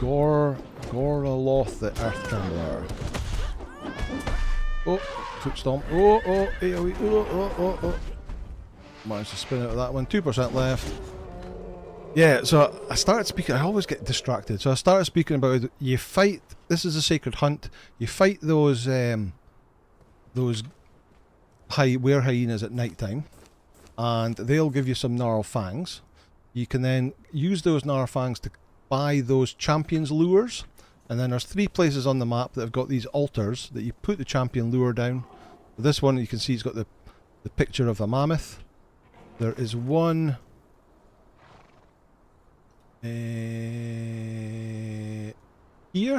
Ghura the Earth Trembler. Oh, foot stomp. Oh, AoE. Oh. Managed to spin out of that one. 2% left. Yeah, so I started speaking. I always get distracted. So I started speaking about you fight. This is a sacred hunt. You fight those were-hyenas at night time, and they'll give you some gnarl fangs. You can then use those gnarl fangs to buy those champions lures, and then there's 3 places on the map that have got these altars that you put the champion lure down. This one you can see it's got the picture of a mammoth. There is one here.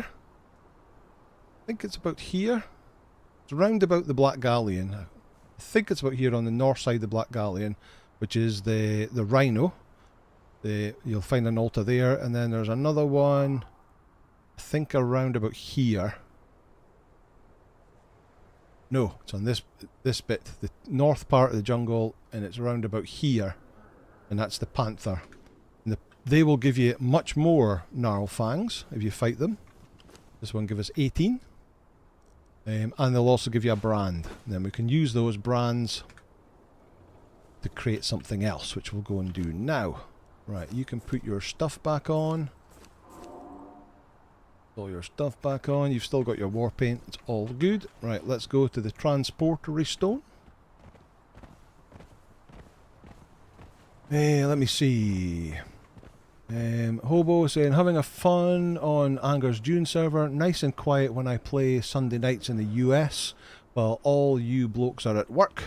I think it's about here. It's round about the Black Galleon. I think it's about here on the north side of the Black Galleon, which is the rhino. You'll find an altar there, and then there's another one, I think around about here. No, it's on this bit, the north part of the jungle, and it's around about here, and that's the panther. And they will give you much more gnarl fangs if you fight them. This one gives us 18, and they'll also give you a brand. And then we can use those brands to create something else, which we'll go and do now. Right, you can put your stuff back on. All your stuff back on. You've still got your war paint. It's all good. Right, let's go to the transportory stone. Let me see. Hobo saying, having a fun on Anger's Dune server. Nice and quiet when I play Sunday nights in the US, while all you blokes are at work.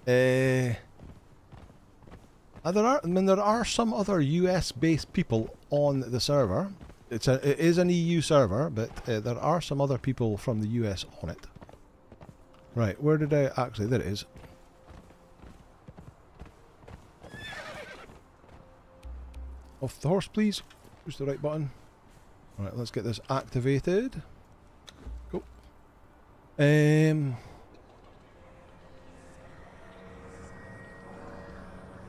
There are some other US-based people on the server. It is an EU server, but there are some other people from the US on it. Right, where did I... Actually, there it is. Off the horse, please. Push the right button. Right, let's get this activated. Go.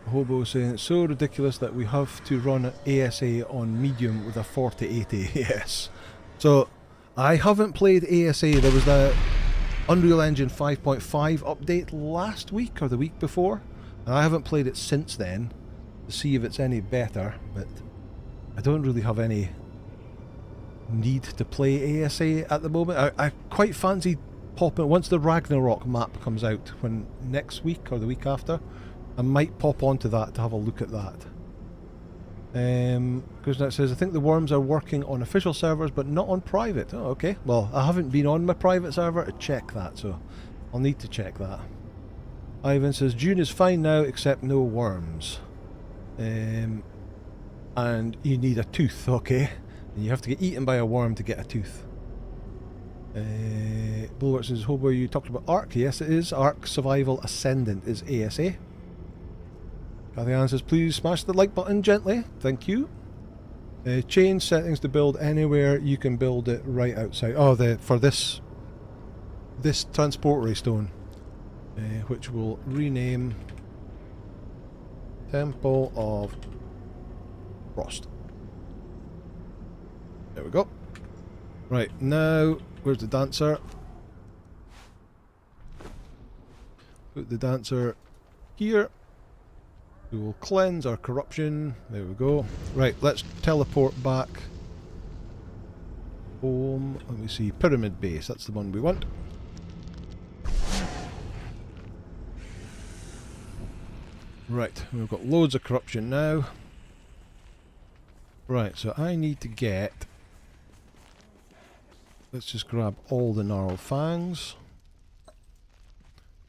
Hobo saying it's so ridiculous that we have to run ASA on medium with a 4080. Yes. So I haven't played ASA. There was the Unreal Engine 5.5 update last week or the week before, and I haven't played it since then to see if it's any better, but I don't really have any need to play ASA at the moment. I quite fancy popping once the Ragnarok map comes out, when next week or the week after. I might pop onto that to have a look at that. Because it says, I think the worms are working on official servers but not on private. Oh, okay. Well, I haven't been on my private server to check that, so I'll need to check that. Ivan says, June is fine now except no worms. And you need a tooth, okay? And you have to get eaten by a worm to get a tooth. Bulwark says, Hobo, you talked about Ark? Yes, it is. Ark Survival Ascendant is ASA. Cathy Ann says, please smash the like button gently. Thank you. Change settings to build anywhere. You can build it right outside. Oh, for this transportory stone. which we'll rename Temple of Frost. There we go. Right, now, where's the dancer? Put the dancer here. We will cleanse our corruption. There we go. Right, let's teleport back home. Let me see, Pyramid Base, that's the one we want. Right, we've got loads of corruption now. Right, so I need to get... Let's just grab all the gnarled fangs.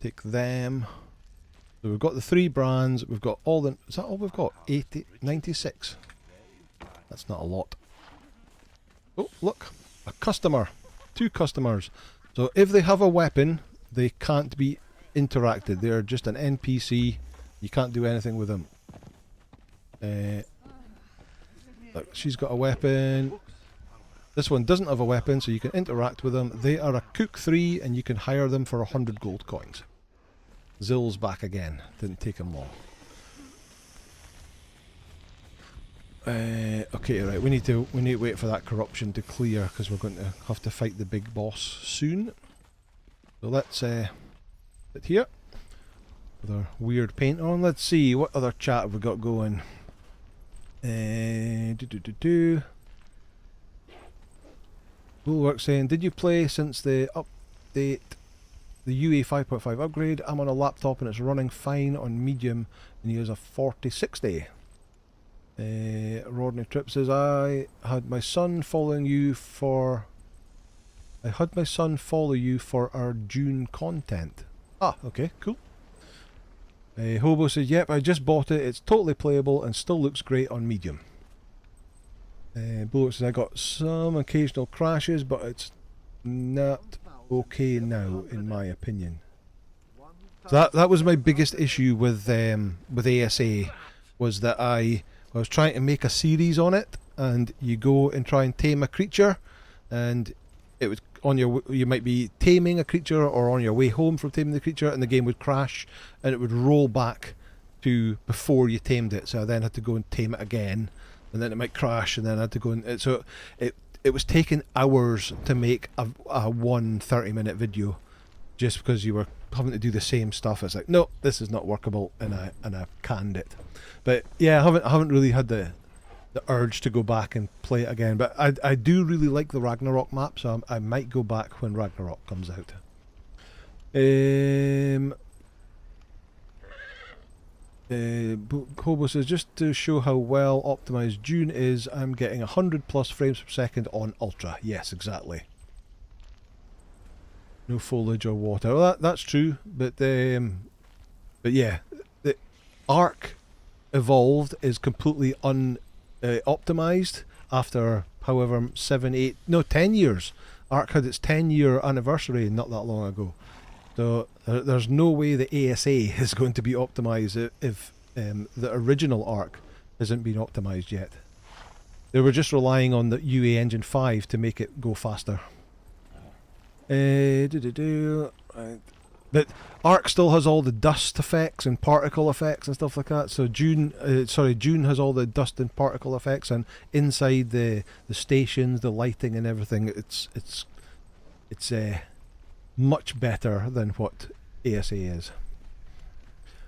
Take them. So we've got the 3 brands, we've got all the... Is that all we've got? 96. That's not a lot. Oh, look! A customer! 2 customers. So if they have a weapon, they can't be interacted. They're just an NPC. You can't do anything with them. Look, she's got a weapon. This one doesn't have a weapon, so you can interact with them. They are a Cook 3, and you can hire them for 100 gold coins. Xil's back again. Didn't take him long. Okay, right. We need to wait for that corruption to clear because we're going to have to fight the big boss soon. So let's sit here with our weird paint on. Let's see what other chat have we got going. Bulwark saying, did you play since the update, the UE 5.5 upgrade? I'm on a laptop and it's running fine on medium and he has a 4060. Rodney Tripp says, I had my son follow you for our June content. Ah, okay, cool. Hobo says, yep, I just bought it. It's totally playable and still looks great on medium. Bullock says, I got some occasional crashes, but it's not okay now, in my opinion. So that was my biggest issue with ASA, was that I was trying to make a series on it, and you go and try and tame a creature, and it was on your, you might be taming a creature or on your way home from taming the creature, and the game would crash and it would roll back to before you tamed it. So I then had to go and tame it again, and then it might crash, and then I had to go and so it was taking hours to make a 30-minute video, just because you were having to do the same stuff. It's like, no, this is not workable, and I canned it. But yeah, I haven't really had the urge to go back and play it again. But I do really like the Ragnarok map, so I might go back when Ragnarok comes out. Hobo says, just to show how well optimized June is, I'm getting 100+ frames per second on Ultra. Yes, exactly. No foliage or water. Well, that's true, but yeah, the Arc Evolved is completely optimized after however 10 years. Arc had its 10-year anniversary not that long ago. So there's no way the ASA is going to be optimized if the original Arc hasn't been optimized yet. They were just relying on the UA Engine 5 to make it go faster. But Arc still has all the dust effects and particle effects and stuff like that. So June has all the dust and particle effects, and inside the stations, the lighting and everything, it's much better than what ASA is.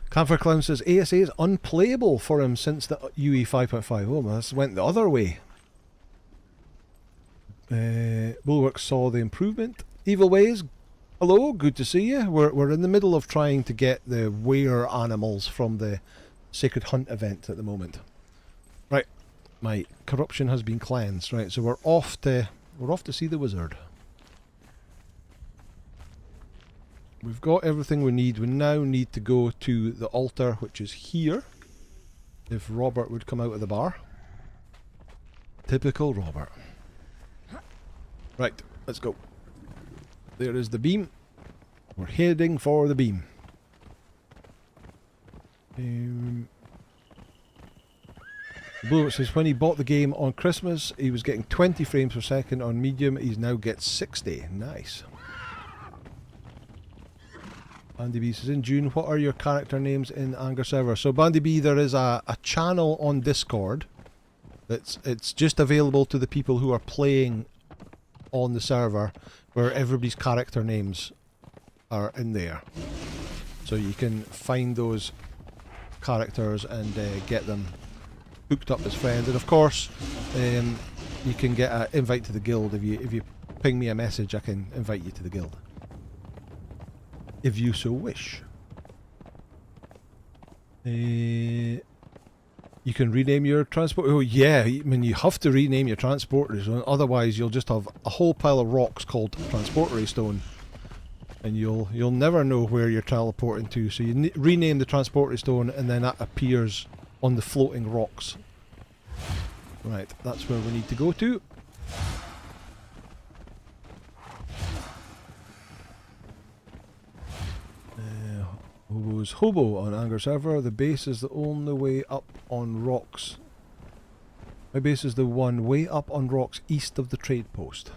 Camphor Clown says ASA is unplayable for him since the UE 5.5. Oh, this went the other way. Bulwark saw the improvement. Evil Ways, hello, good to see you. We're in the middle of trying to get the were animals from the Sacred Hunt event at the moment. Right, my corruption has been cleansed. Right, so we're off to see the wizard. We've got everything we need. We now need to go to the altar, which is here. If Robert would come out of the bar. Typical Robert. Right, let's go. There is the beam. We're heading for the beam. Bullet says when he bought the game on Christmas, he was getting 20 frames per second on medium. He now gets 60. Nice. Bandy B says, in June, what are your character names in Anger server? So Bandy B, there is a channel on Discord. It's just available to the people who are playing on the server, where everybody's character names are in there. So you can find those characters and get them hooked up as friends. And of course, you can get an invite to the guild. If you ping me a message, I can invite you to the guild, if you so wish. You can rename your transport. Oh yeah, I mean, you have to rename your transporter stone, otherwise you'll just have a whole pile of rocks called transporter stone, and you'll never know where you're teleporting to. So you rename the transporter stone, and then that appears on the floating rocks. Right, that's where we need to go to. Hobo's Hobo on Anger server. The base is the only way up on rocks. My base is the one way up on rocks east of the trade post.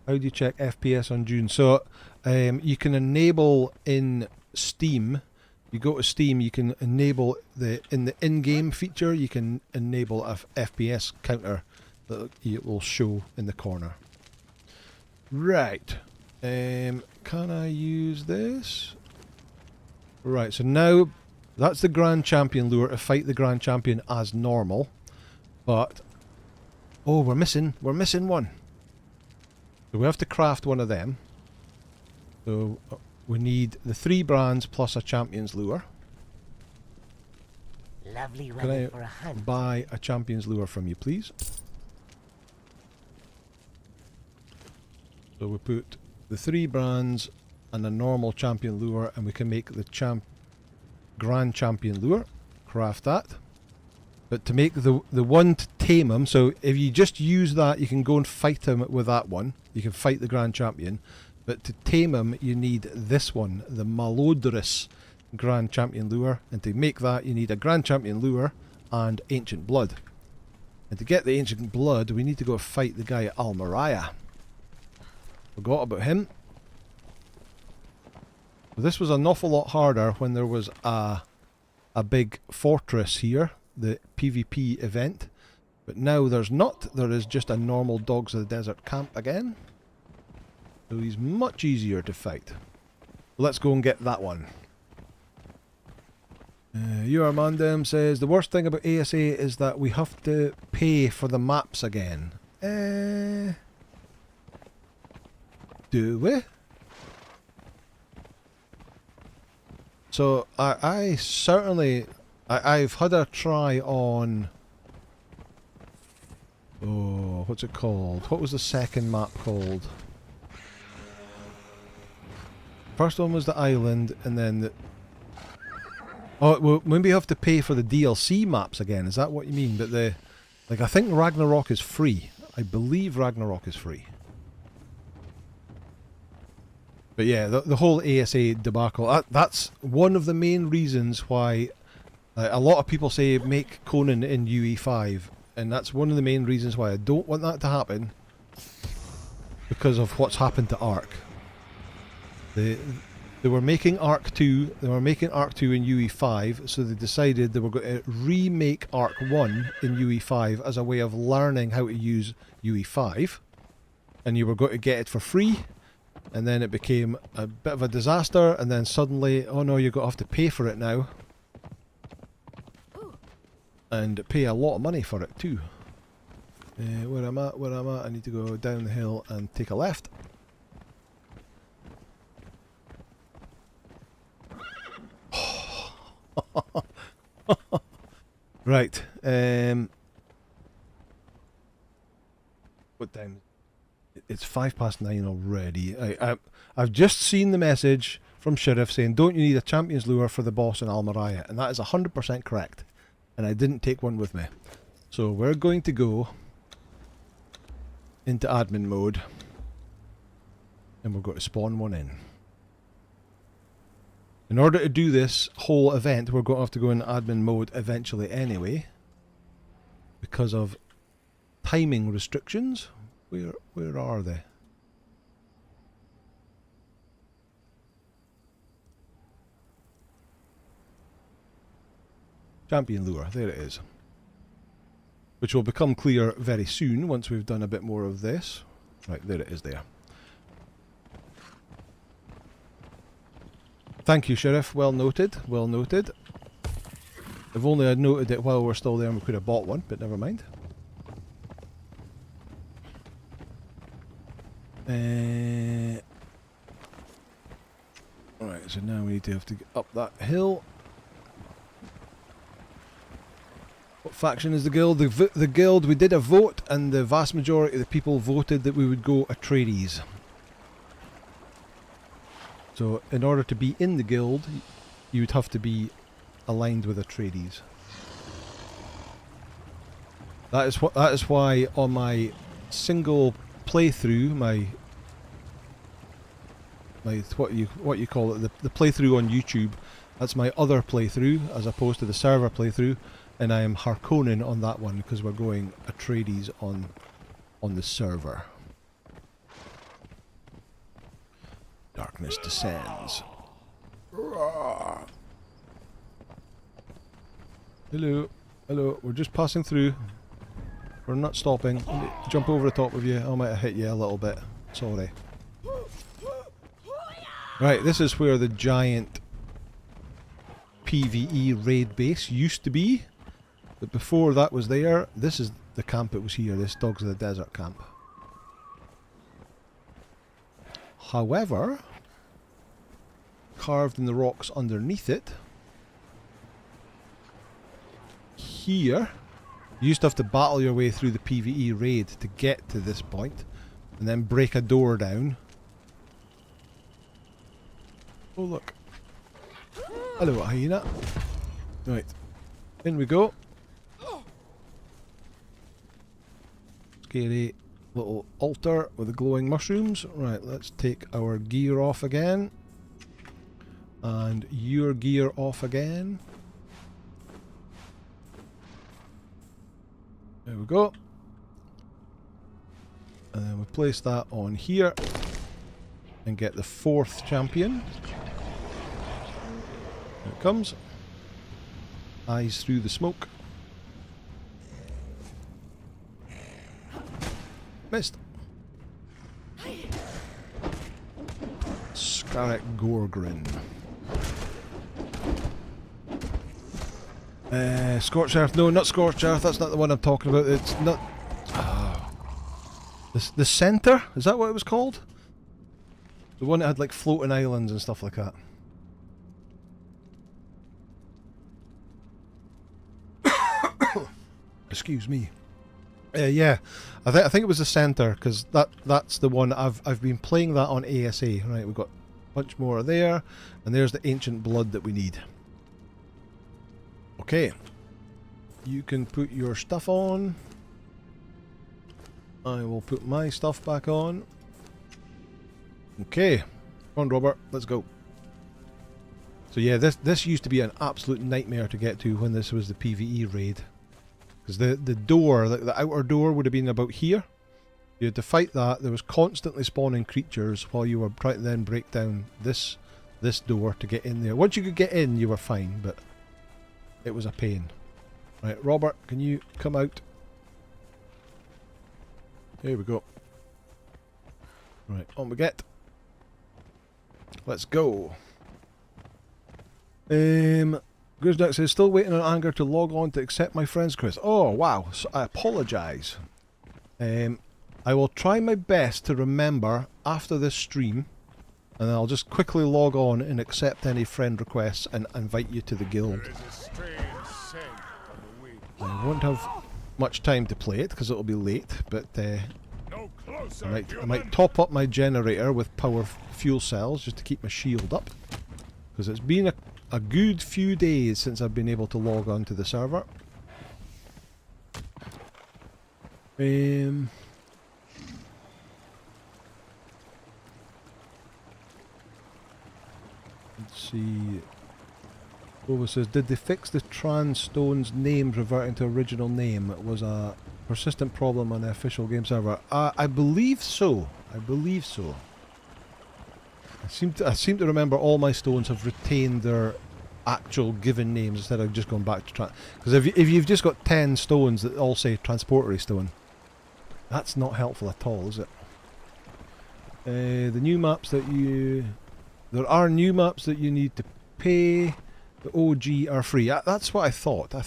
How do you check FPS on June? So you can enable in Steam. You go to Steam, you can enable in the in-game feature, you can enable a FPS counter that it will show in the corner. Right. Can I use this? Right, so now that's the Grand Champion lure to fight the Grand Champion as normal. But oh, we're missing one. So we have to craft one of them. So we need the 3 brands plus a Champion's lure. Lovely Can weather I for a hunt. buy a Champion's lure from you, please? So we put the 3 brands and a normal Champion lure, and we can make the Grand Champion lure. Craft that. But to make the one to tame him, so if you just use that, you can go and fight him with that one. You can fight the Grand Champion. But to tame him, you need this one, the Malodorous Grand Champion lure. And to make that, you need a Grand Champion lure and Ancient Blood. And to get the Ancient Blood, we need to go fight the guy at Almaria. Forgot about him. This was an awful lot harder when there was a big fortress here, the PvP event. But now there's not. There is just a normal Dogs of the Desert camp again. So he's much easier to fight. Let's go and get that one. Mandem says, the worst thing about ASA is that we have to pay for the maps again. Do we? So I certainly I've had a try on, oh, what's it called? What was the second map called? First one was the island, and then the, oh, well, maybe you have to pay for the DLC maps again. Is that what you mean? But I think Ragnarok is free. I believe Ragnarok is free. But yeah, the whole ASA debacle, that's one of the main reasons why a lot of people say make Conan in UE5, and that's one of the main reasons why I don't want that to happen, because of what's happened to Ark. They were making Ark 2, in UE5, so they decided they were going to remake Ark 1 in UE5 as a way of learning how to use UE5, and you were going to get it for free. And then it became a bit of a disaster, and then suddenly, oh no, you're going to have to pay for it now. And pay a lot of money for it too. Where am I? I need to go down the hill and take a left. Right. What time? It's 9:05 already. I've just seen the message from Sheriff saying, don't you need a Champion's lure for the boss in Almaria? And that is 100% correct. And I didn't take one with me. So we're going to go into admin mode. And we're going to spawn one in. In order to do this whole event, we're going to have to go in admin mode eventually anyway. Because of timing restrictions. Where are they? Champion lure, there it is. Which will become clear very soon once we've done a bit more of this. Right, there it is there. Thank you, Sheriff. Well noted. Well noted. If only I'd noted it while we're still there and we could have bought one, but never mind. Alright, so now we need to have to get up that hill. What faction is the guild? The guild, we did a vote and the vast majority of the people voted that we would go Atreides. So in order to be in the guild, you would have to be aligned with Atreides. That is why on my single playthrough, my what you call it, the playthrough on YouTube, that's my other playthrough as opposed to the server playthrough, and I am Harkonnen on that one because we're going Atreides on the server. Darkness descends. Hello, hello, we're just passing through. We're not stopping. Let me jump over the top of you. I might have hit you a little bit. Sorry. Right, this is where the giant PvE raid base used to be. But before that was there, this is the camp that was here, this Dogs of the Desert camp. However, carved in the rocks underneath it, here, you used to have to battle your way through the PvE raid to get to this point, and then break a door down. Oh look. Hello, hyena. Right, in we go. Scary little altar with the glowing mushrooms. Right, let's take our gear off again. And your gear off again. There we go. And then we place that on here. And get the 4th champion. Here it comes. Eyes through the smoke. Missed. Scarek Gorgrin. Scorched Earth. No, not Scorched Earth. That's not the one I'm talking about. It's not. The centre? Is that what it was called? The one that had like floating islands and stuff like that. Excuse me. Yeah, I think it was the centre because that's the one I've been playing that on ASA. Right, we've got a bunch more there, and there's the ancient blood that we need. Okay, you can put your stuff on. I will put my stuff back on. Okay, come on, Robert, let's go. So yeah, this used to be an absolute nightmare to get to when this was the PvE raid. Because the door, the outer door would have been about here. You had to fight that. There was constantly spawning creatures while you were trying to then break down this door to get in there. Once you could get in, you were fine, but it was a pain. Right, Robert, can you come out? Here we go. Right, on we get. Let's go. Grisduck says, still waiting on Anger to log on to accept my friends request. Oh, wow. So I apologise. I will try my best to remember after this stream, and I'll just quickly log on and accept any friend requests and invite you to the guild. I won't have much time to play it because it'll be late, but I might top up my generator with power fuel cells just to keep my shield up, because it's been a good few days since I've been able to log on to the server. Let's see. Boba says, did they fix the trans stones names reverting to original name? It was a persistent problem on the official game server. I believe so. I believe so. I seem to remember all my stones have retained their actual given names instead of just going back to because if you've just got 10 stones that all say transportory stone, that's not helpful at all, is it? The new maps that there are new maps that you need to pay. The OG are free. That's what I thought. I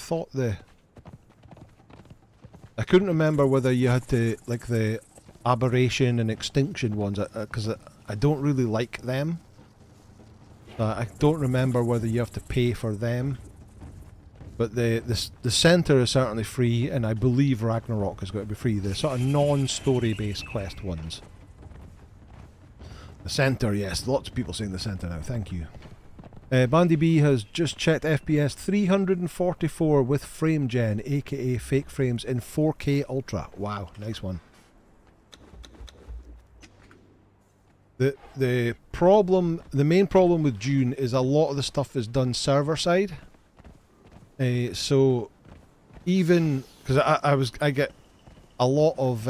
couldn't remember whether you had to, like, the aberration and extinction ones, because I don't really like them. I don't remember whether you have to pay for them. But the centre is certainly free, and I believe Ragnarok is going to be free. The sort of non-story based quest ones. The centre, yes. Lots of people saying the centre now. Thank you. Bandy B has just checked FPS 344 with frame gen, aka fake frames in 4K Ultra. Wow, nice one. The main problem with Dune is a lot of the stuff is done server side. So even because I get a lot of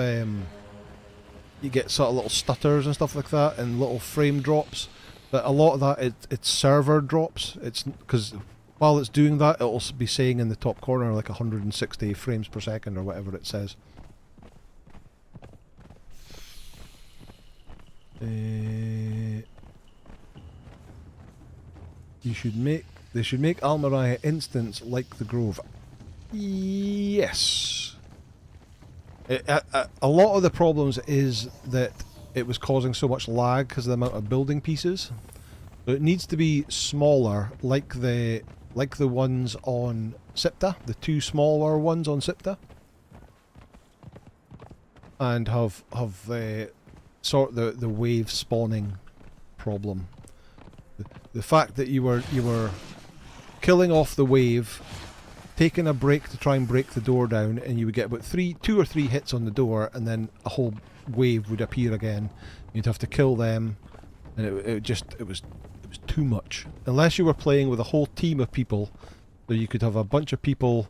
you get sort of little stutters and stuff like that, and little frame drops. But a lot of that, it's server drops. It's because while it's doing that, it'll be saying in the top corner like 160 frames per second or whatever it says. They should make Almariah instance like the Grove. Yes. A lot of the problems is that it was causing so much lag because of the amount of building pieces. So it needs to be smaller, like the ones on Sipta, the two smaller ones on Sipta, and have sort of the wave spawning problem. The fact that you were killing off the wave, taking a break to try and break the door down, and you would get about 2 or 3 hits on the door, and then a whole wave would appear again. You'd have to kill them, and it was too much. Unless you were playing with a whole team of people, so you could have a bunch of people,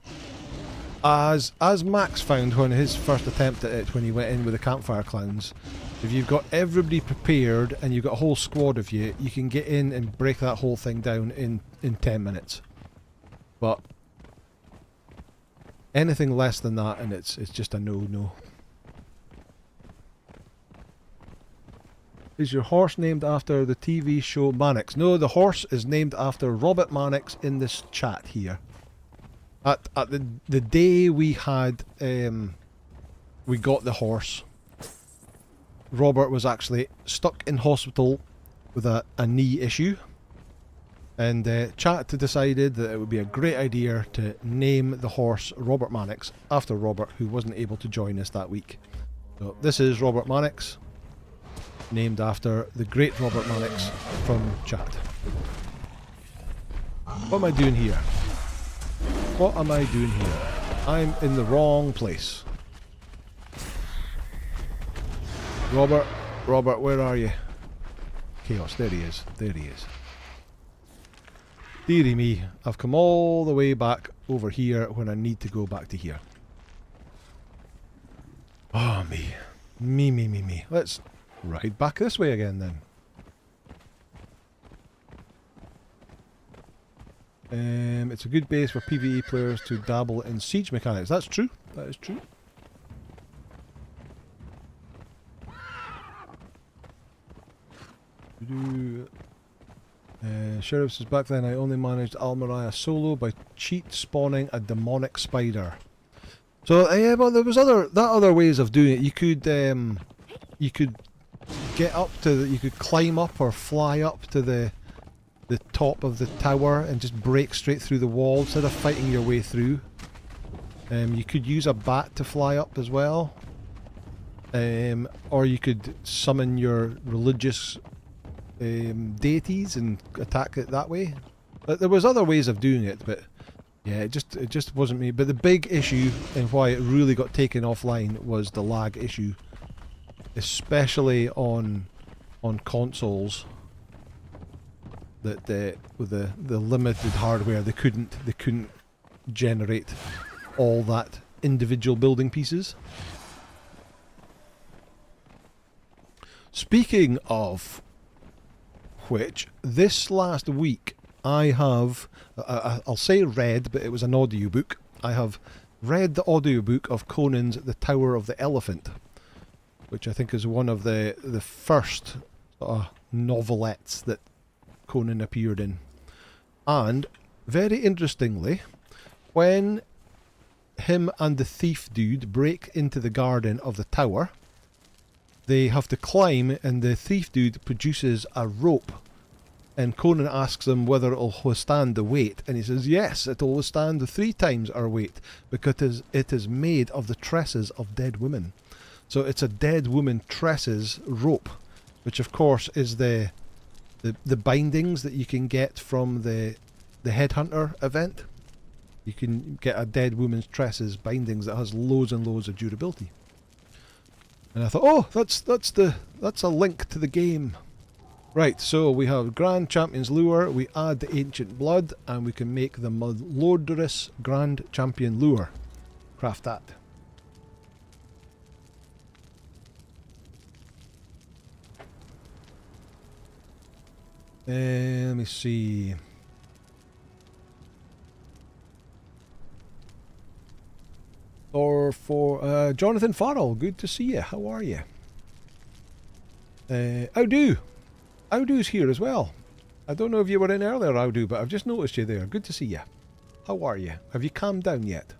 as Max found on his first attempt at it when he went in with the campfire clowns. If you've got everybody prepared and you've got a whole squad of you, you can get in and break that whole thing down in 10 minutes. But anything less than that, and it's just a no. Is your horse named after the TV show Mannix? No, the horse is named after Robert Mannix in this chat here. At the day we had we got the horse, Robert was actually stuck in hospital with a knee issue, and chat decided that it would be a great idea to name the horse Robert Mannix after Robert, who wasn't able to join us that week. So this is Robert Mannix, named after the great Robert Mannix from chat. What am I doing here? What am I doing here? I'm in the wrong place. Robert, where are you? Chaos, there he is, Deary me, I've come all the way back over here when I need to go back to here. Oh, me. Let's ride back this way again then. It's a good base for PvE players to dabble in siege mechanics. That's true. That is true. Sheriff says, back then I only managed Almariah solo by cheat spawning a demonic spider. So yeah, but there was other ways of doing it. You could get up to you could climb up or fly up to the top of the tower and just break straight through the wall instead of fighting your way through. You could use a bat to fly up as well, or you could summon your religious deities and attack it that way. But there was other ways of doing it, but yeah, it just wasn't me. But the big issue and why it really got taken offline was the lag issue, especially on consoles. That with the limited hardware, they couldn't generate all that individual building pieces. Speaking of which, this last week I have, I'll say read, but it was an audiobook. I have read the audiobook of Conan's The Tower of the Elephant, which I think is one of the first novelettes that Conan appeared in. And, very interestingly, when him and the thief dude break into the garden of the tower, they have to climb, and the thief dude produces a rope. And Conan asks him whether it'll withstand the weight, and he says yes, it'll withstand 3 times our weight, because it is made of the tresses of dead women. So it's a dead woman tresses rope, which of course is the bindings that you can get from the Headhunter event. You can get a dead woman's tresses bindings that has loads and loads of durability. And I thought, oh, that's a link to the game. Right, so we have Grand Champion's Lure, we add the Ancient Blood, and we can make the Melodorous Grand Champion Lure. Craft that. Let me see. Or for Jonathan Farrell, good to see you. How are you? Howdo. Howdo's here as well. I don't know if you were in earlier, Howdo, but I've just noticed you there. Good to see you. How are you? Have you calmed down yet?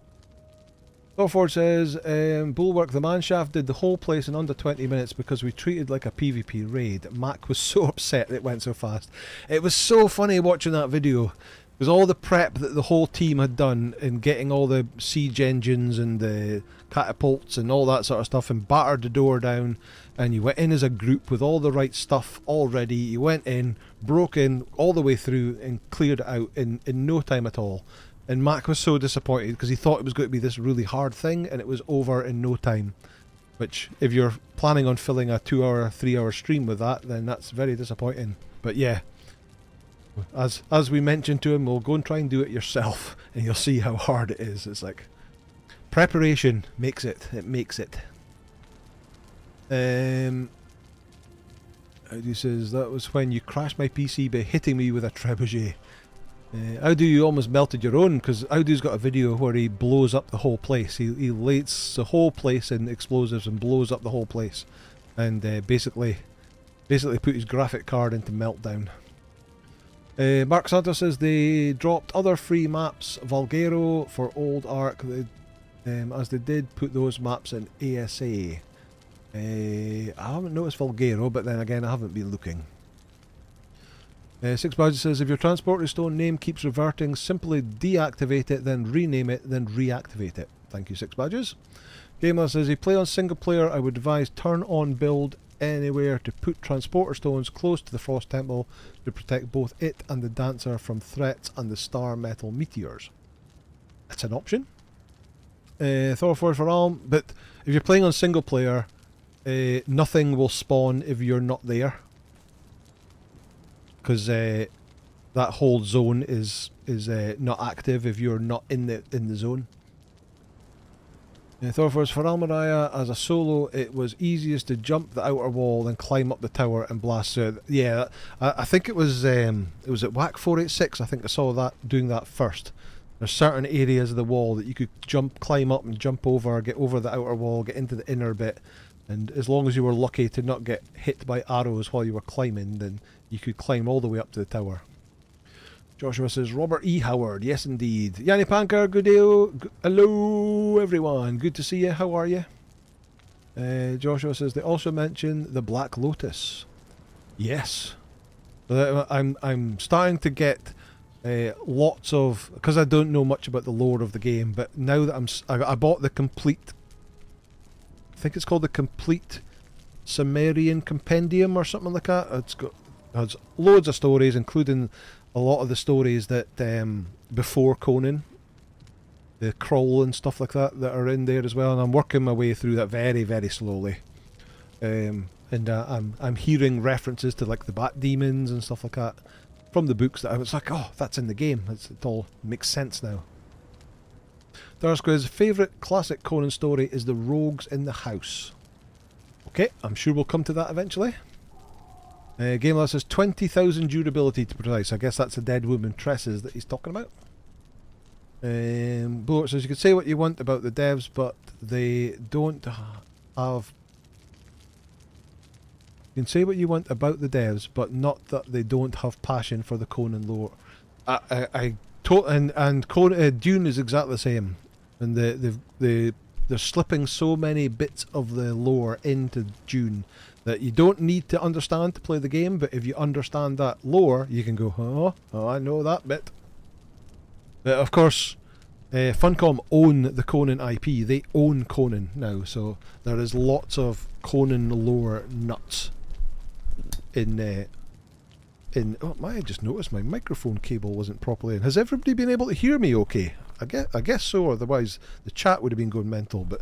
Thorford says, Bulwark the Manshaft did the whole place in under 20 minutes because we treated like a PvP raid. Mac was so upset it went so fast. It was so funny watching that video. It was all the prep that the whole team had done in getting all the siege engines and the catapults and all that sort of stuff, and battered the door down, and you went in as a group with all the right stuff all ready. You went in, broke in all the way through and cleared it out in no time at all. And Mac was so disappointed because he thought it was going to be this really hard thing, and it was over in no time. Which, if you're planning on filling a 2-hour, 3-hour stream with that, then that's very disappointing. But yeah, as we mentioned to him, we'll go and try and do it yourself, and you'll see how hard it is. It's like, preparation makes it. It makes it. He says, that was when you crashed my PC by hitting me with a trebuchet. Audu, you almost melted your own, because Audu's got a video where he blows up the whole place. He lights the whole place in explosives and blows up the whole place, and basically put his graphic card into meltdown. Mark Santos says they dropped other free maps, Valguero for Old Ark, as they did put those maps in ASA. I haven't noticed Valguero, but then again I haven't been looking. Six Badges says, if your transporter stone name keeps reverting, simply deactivate it, then rename it, then reactivate it. Thank you, Six Badges. Gamer says, if you play on single player, I would advise turn on build anywhere to put transporter stones close to the Frost Temple to protect both it and the Dancer from threats and the star metal meteors. That's an option. Thor for Alm, but if you're playing on single player, nothing will spawn if you're not there. Because that whole zone is not active if you're not in the zone. Thorfors for Almariah, as a solo, it was easiest to jump the outer wall and climb up the tower and blast through. Yeah, I think it was at WAC 486. I think I saw that doing that first. There's certain areas of the wall that you could climb up and jump over, get over the outer wall, get into the inner bit, and as long as you were lucky to not get hit by arrows while you were climbing, then you could climb all the way up to the tower. Joshua says, Robert E. Howard, yes indeed. Yanni Panker, good day. Hello everyone, good to see you, how are you? Joshua says, they also mention the Black Lotus. Yes. I'm starting to get lots of, because I don't know much about the lore of the game, but now that I bought the complete, I think it's called the Complete Sumerian Compendium or something like that. Has loads of stories, including a lot of the stories that before Conan, the Kroll and stuff like that are in there as well, and I'm working my way through that very, very slowly. I'm hearing references to like the Bat Demons and stuff like that from the books that I was like, oh, that's in the game. It all makes sense now. Darsk's favourite classic Conan story is the Rogues in the House. Okay, I'm sure we'll come to that eventually. Game List says 20,000 durability to precise. I guess that's the dead woman tresses that he's talking about. Bullet says you can say what you want about the devs, but they don't have. You can say what you want about the devs, but not that they don't have passion for the Conan lore. And Conan, Dune is exactly the same, and they're slipping so many bits of the lore into Dune that you don't need to understand to play the game. But if you understand that lore, you can go, oh, I know that bit. Of course, Funcom own the Conan IP. They own Conan now, so there is lots of Conan lore nuts in. Oh, I just noticed my microphone cable wasn't properly in. Has everybody been able to hear me okay? I guess so, otherwise the chat would have been going mental, but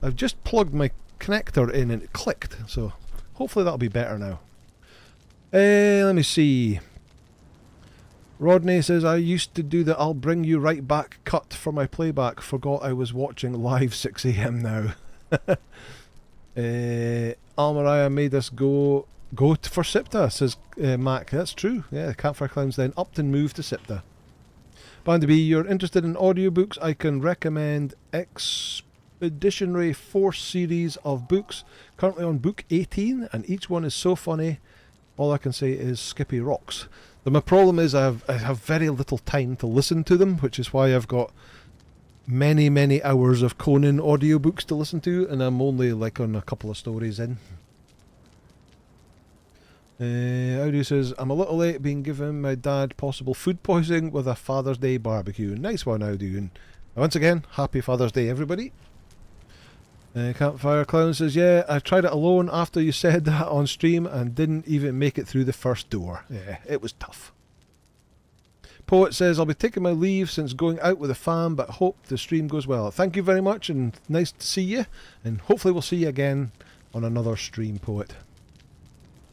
I've just plugged my connector in and it clicked, so hopefully that'll be better now. Let me see. Rodney says, I used to do the I'll bring you right back cut for my playback. Forgot I was watching live 6 AM now. Almariah made us go for Sipta, says Mac. That's true. Yeah, Campfire Clowns then upped and moved to Sipta. Bandy B, you're interested in audiobooks? I can recommend Expeditionary Force series of books. Currently on book 18, and each one is so funny. All I can say is Skippy rocks. My problem is I have very little time to listen to them, which is why I've got many hours of Conan audiobooks to listen to, and I'm only like on a couple of stories in. Audio says, I'm a little late being given my dad possible food poisoning with a Father's Day barbecue. Nice one, Audio. And once again, happy Father's Day, everybody. Campfire Clown says, yeah, I tried it alone after you said that on stream and didn't even make it through the first door. Yeah, it was tough. Poet says, I'll be taking my leave since going out with the fam, but hope the stream goes well. Thank you very much, and nice to see you, and hopefully we'll see you again on another stream, Poet.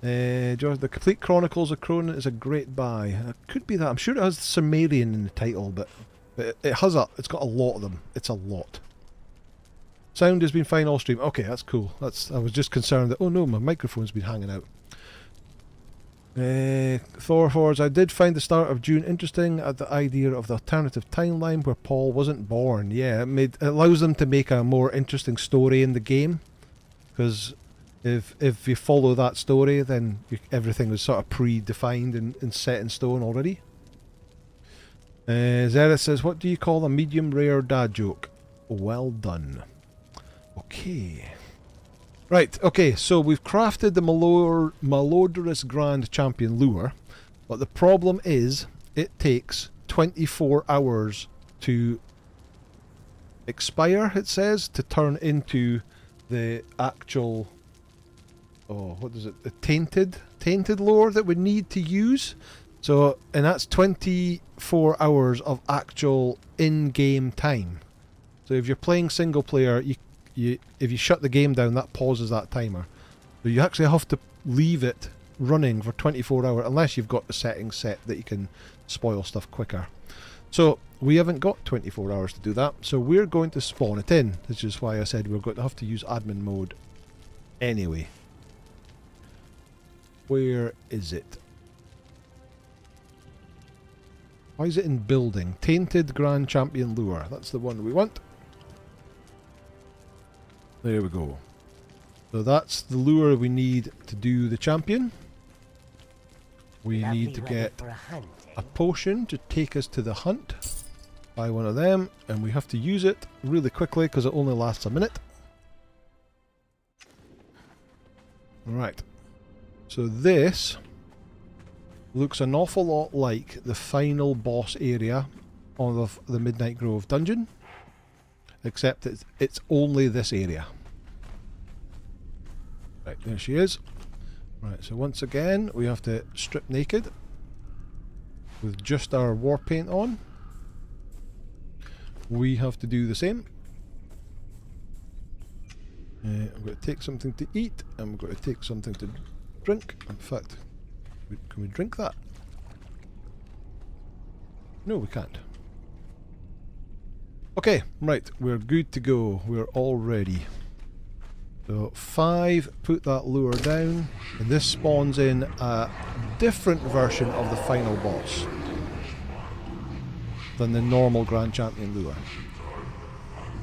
George, the Complete Chronicles of Conan is a great buy. It could be that. I'm sure it has Sumerian in the title, but it has it's got a lot of them. It's a lot. Sound has been fine all stream. Okay, that's cool. I was just concerned that, oh no, my microphone's been hanging out. Thor Forge, I did find the start of Dune interesting at the idea of the alternative timeline where Paul wasn't born. Yeah, it allows them to make a more interesting story in the game, because if you follow that story, then everything was sort of predefined and set in stone already. Zereth says, what do you call a medium rare dad joke? Well done. Okay. Right, okay, so we've crafted the Malodorous Grand Champion lure, but the problem is it takes 24 hours to expire, it says, to turn into the actual, what is it, the tainted lore that we need to use. So, and that's 24 hours of actual in-game time. So if you're playing single player, if you shut the game down, that pauses that timer. So you actually have to leave it running for 24 hours, unless you've got the settings set that you can spoil stuff quicker. So we haven't got 24 hours to do that, so we're going to spawn it in, which is why I said we're going to have to use admin mode anyway. Where is it? Why is it in building? Tainted Grand Champion Lure. That's the one we want. There we go. So that's the lure we need to do the champion. We need to get a potion to take us to the hunt. Buy one of them, and we have to use it really quickly because it only lasts a minute. Right. So this looks an awful lot like the final boss area of the Midnight Grove dungeon, except it's only this area. Right, there she is. Right, so once again we have to strip naked with just our war paint on. We have to do the same. I'm going to take something to eat. I'm going to take something to drink. In fact, can we drink that? No, we can't. Okay, right, we're good to go. We're all ready. So 5, put that lure down, and this spawns in a different version of the final boss than the normal Grand Champion lure.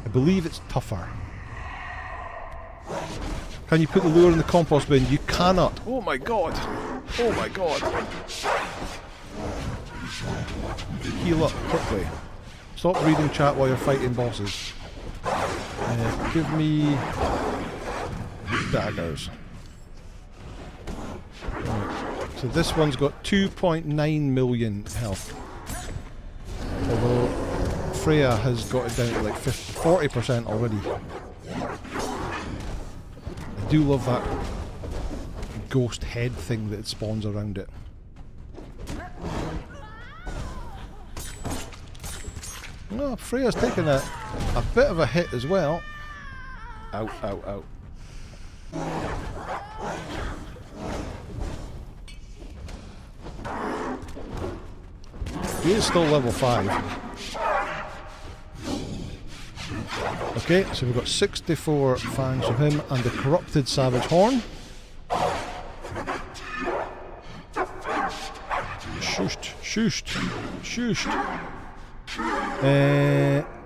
I believe it's tougher. Can you put the lure in the compost bin? You cannot. Oh my god. Oh my god. Heal up quickly. Stop reading chat while you're fighting bosses. Give me daggers. Right. So this one's got 2.9 million health. Although Freya has got it down to like 40% already. I do love that ghost head thing that it spawns around it. Oh, Freya's taking a bit of a hit as well. Ow, ow, ow. He is still level 5. Okay, so we've got 64 fangs from him and the corrupted savage horn. Shooshed, shooshed, shooshed.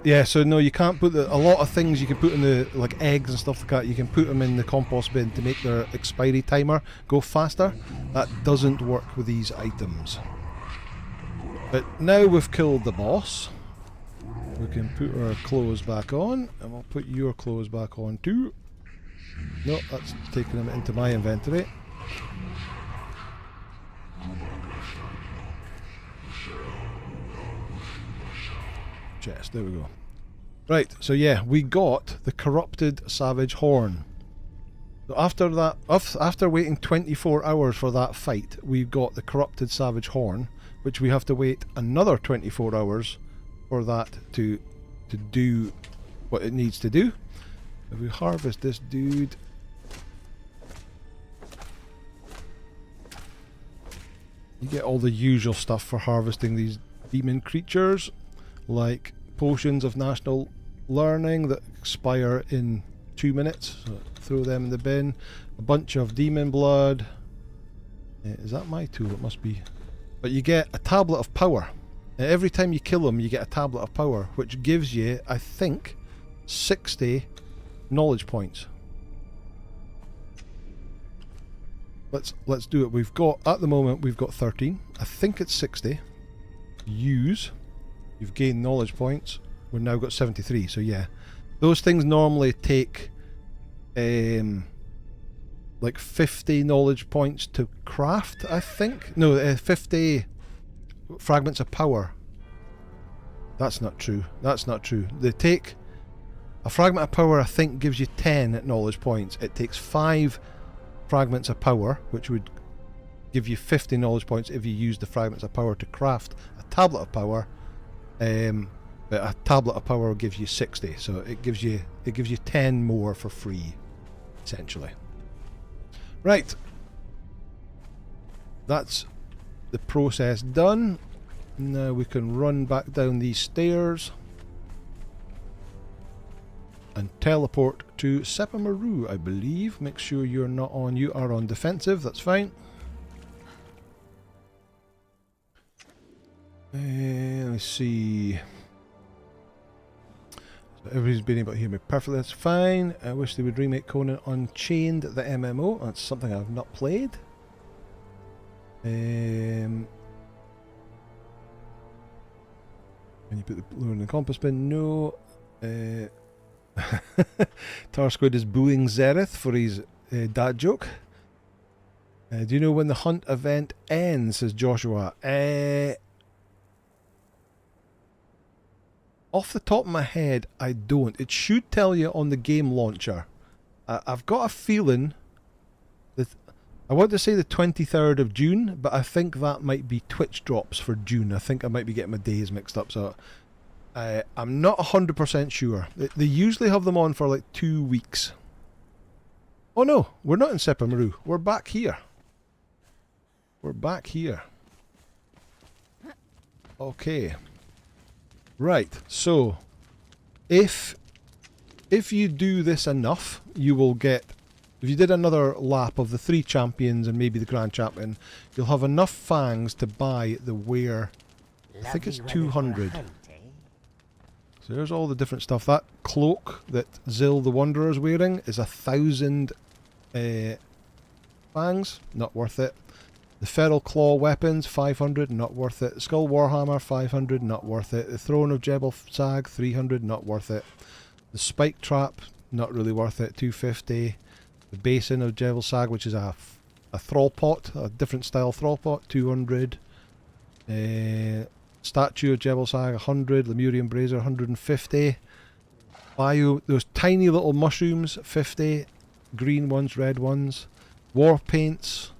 Yeah, so no, you can't put a lot of things you can put in the, like eggs and stuff like that, you can put them in the compost bin to make their expiry timer go faster. That doesn't work with these items. But now we've killed the boss, we can put our clothes back on, and we'll put your clothes back on too. No, that's taking them into my inventory. Chest, there we go. Right, so yeah, we got the corrupted savage horn. So after that, after waiting 24 hours for that fight, we got the corrupted savage horn, which we have to wait another 24 hours for that to do what it needs to do. If we harvest this dude, you get all the usual stuff for harvesting these demon creatures, like potions of national learning that expire in 2 minutes, so throw them in the bin. A bunch of demon blood. Is that my tool? It must be. But you get a tablet of power. Every time you kill them you get a tablet of power, which gives you, I think, 60 knowledge points. Let's do it. We've got, at the moment we've got 13. I think it's 60. Use. You've gained knowledge points. We've now got 73. So yeah, those things normally take like 50 knowledge points to craft, I think. No, 50 fragments of power. That's not true. That's not true. They take a fragment of power, I think, gives you 10 knowledge points. It takes 5 fragments of power, which would give you 50 knowledge points if you use the fragments of power to craft a tablet of power. But a tablet of power will give you 60, so it gives you 10 more for free, essentially. Right, that's the process done. Now we can run back down these stairs and teleport to Sepamaru, I believe. Make sure you're not on. You are on defensive. That's fine. Let's see. So everybody's been able to hear me perfectly. That's fine. I wish they would remake Conan Unchained, the MMO. That's something I've not played. Can you put the lure in the compass bin? No. Tarsquid is booing Zereth for his dad joke. Do you know when the hunt event ends, says Joshua? Off the top of my head, I don't. It should tell you on the game launcher. I've got a feeling that I want to say the 23rd of June, but I think that might be Twitch drops for June. I think I might be getting my days mixed up, so I'm not 100% sure. They usually have them on for like 2 weeks. Oh no, we're not in Sepamaru. We're back here. We're back here. Okay. Right, so if if you do this enough, you will get... If you did another lap of the 3 champions and maybe the Grand Champion, you'll have enough fangs to buy the were... I think it's 200. So there's all the different stuff. That cloak that Xil the Wanderer is wearing is 1,000 fangs. Not worth it. The Feral Claw weapons, 500, not worth it. Skull Warhammer, 500, not worth it. The Throne of Jhebbal Sag, 300, not worth it. The Spike Trap, not really worth it, 250. The Basin of Jhebbal Sag, which is a thrall pot, a different style thrall pot, 200. Statue of Jhebbal Sag, 100. Lemurian Brazier, 150. Those tiny little mushrooms, 50. Green ones, red ones. War paints,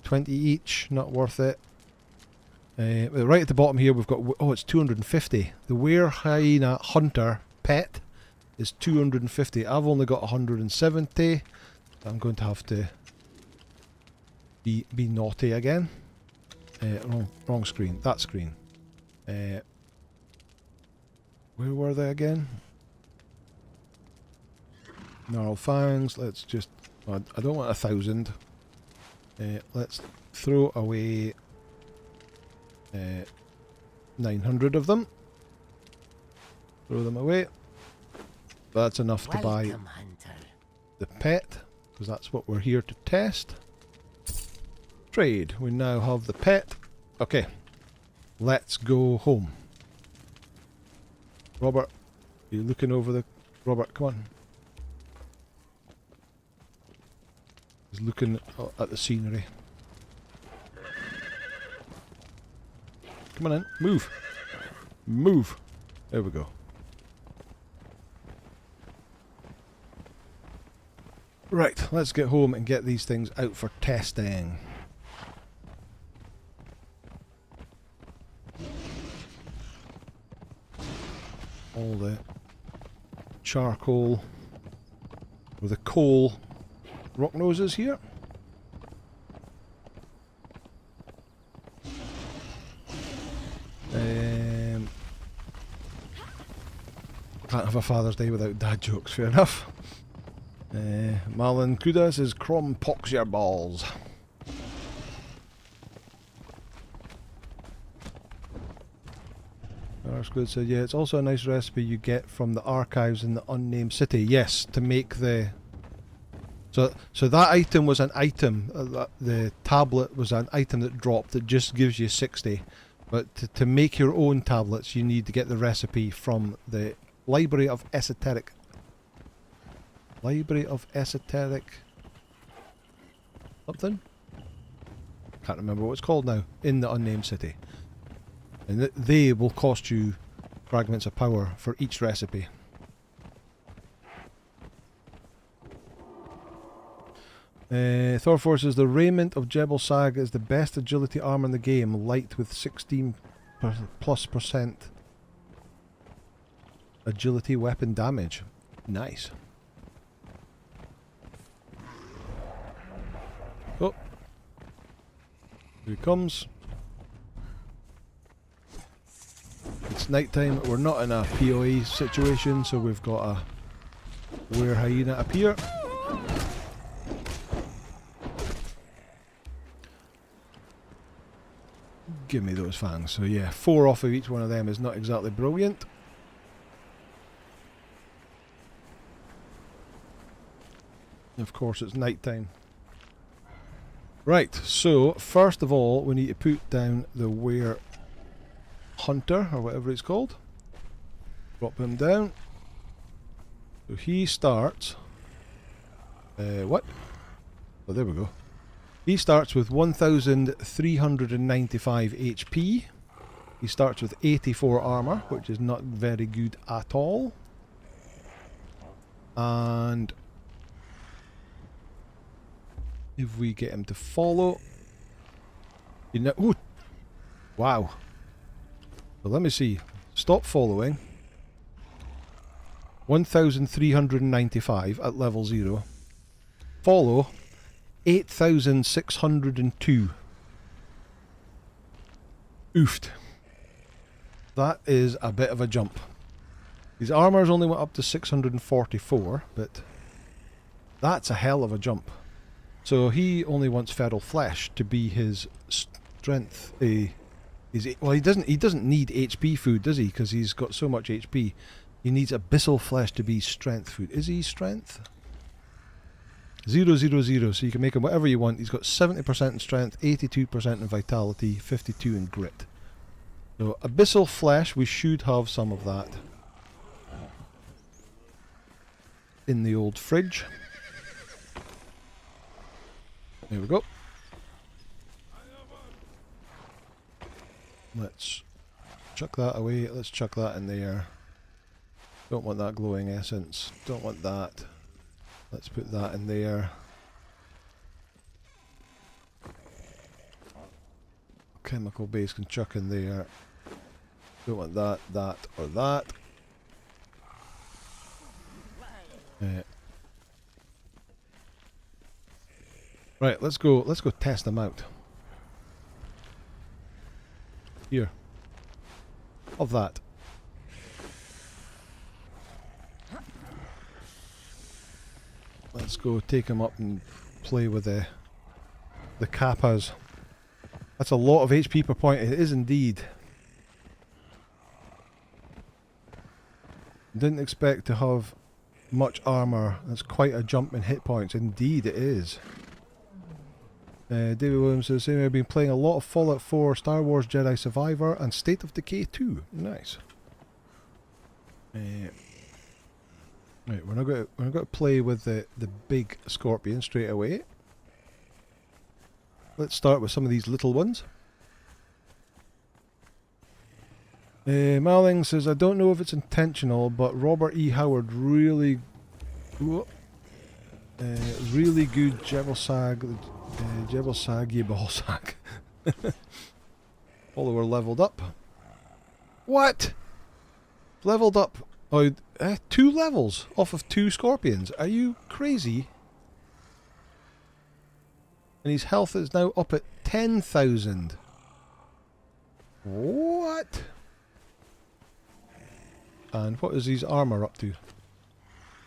20 each, not worth it. Right at the bottom here we've got, oh, it's 250. The were-hyena Hunter pet is 250. I've only got 170. I'm going to have to be naughty again. Wrong screen. That screen. Where were they again? Gnarled fangs. Let's just... I don't want 1,000. Let's throw away 900 of them. Throw them away. That's enough to buy Hunter. the pet, because that's what we're here to test. Trade. We now have the pet. Okay. Let's go home. Robert, you looking over the... Robert, come on. He's looking at the scenery. Come on in. Move. Move. There we go. Right, let's get home and get these things out for testing. All the charcoal with the coal rock noses here. Can't have a Father's Day without dad jokes, fair enough. Marlon Kuda says, Crom pox your balls. Good said, yeah, it's also a nice recipe you get from the archives in the unnamed city. Yes, to make the... So that item was an item, the tablet was an item that dropped that just gives you 60. But to make your own tablets, you need to get the recipe from the Library of Esoteric. Library of Esoteric... something? Can't remember what it's called now. In the unnamed city. And they will cost you fragments of power for each recipe. Thorfor says the raiment of Jhebbal Sag is the best agility armor in the game, light with 16% plus agility weapon damage. Nice. Oh, here he comes. It's night time. We're not in a PoE situation, so we've got a were-hyena up here. Give me those fangs. So yeah, 4 off of each one of them is not exactly brilliant. Of course it's night time. Right, so first of all we need to put down the were-hunter, or whatever it's called. Drop him down. So he starts... what? Oh, there we go. He starts with 1,395 HP. He starts with 84 armor, which is not very good at all. And if we get him to follow, you know, ooh, wow. So let me see. Stop following. 1,395 at level 0. Follow. 8,602. Oofed. That is a bit of a jump. His armor's only went up to 644, but that's a hell of a jump. So he only wants feral flesh to be his strength. Well, he doesn't need HP food, does he? Because he's got so much HP. He needs abyssal flesh to be strength food. Is he strength? 0, 0, 0. So you can make him whatever you want. He's got 70% in strength, 82% in vitality, 52 in grit. So abyssal flesh, we should have some of that in the old fridge. There we go. Let's chuck that away. Let's chuck that in there. Don't want that glowing essence. Don't want that. Let's put that in there. Chemical base can chuck in there. Don't want that, that, or that. Right, let's go test them out. Here. Of that. Let's go take him up and play with the kappas. That's a lot of HP per point. It is indeed. Didn't expect to have much armor. That's quite a jump in hit points. Indeed it is. David Williams says, I've been playing a lot of Fallout 4, Star Wars Jedi Survivor, and State of Decay 2. Nice. Right, we're not going to play with the big scorpion straight away. Let's start with some of these little ones. Malling says, I don't know if it's intentional, but Robert E. Howard really good Jhebbal Sag, Jhebbal Sag. Follower leveled up. What? Leveled up. Oh, 2 levels off of 2 scorpions. Are you crazy? And his health is now up at 10,000. What? And what is his armor up to?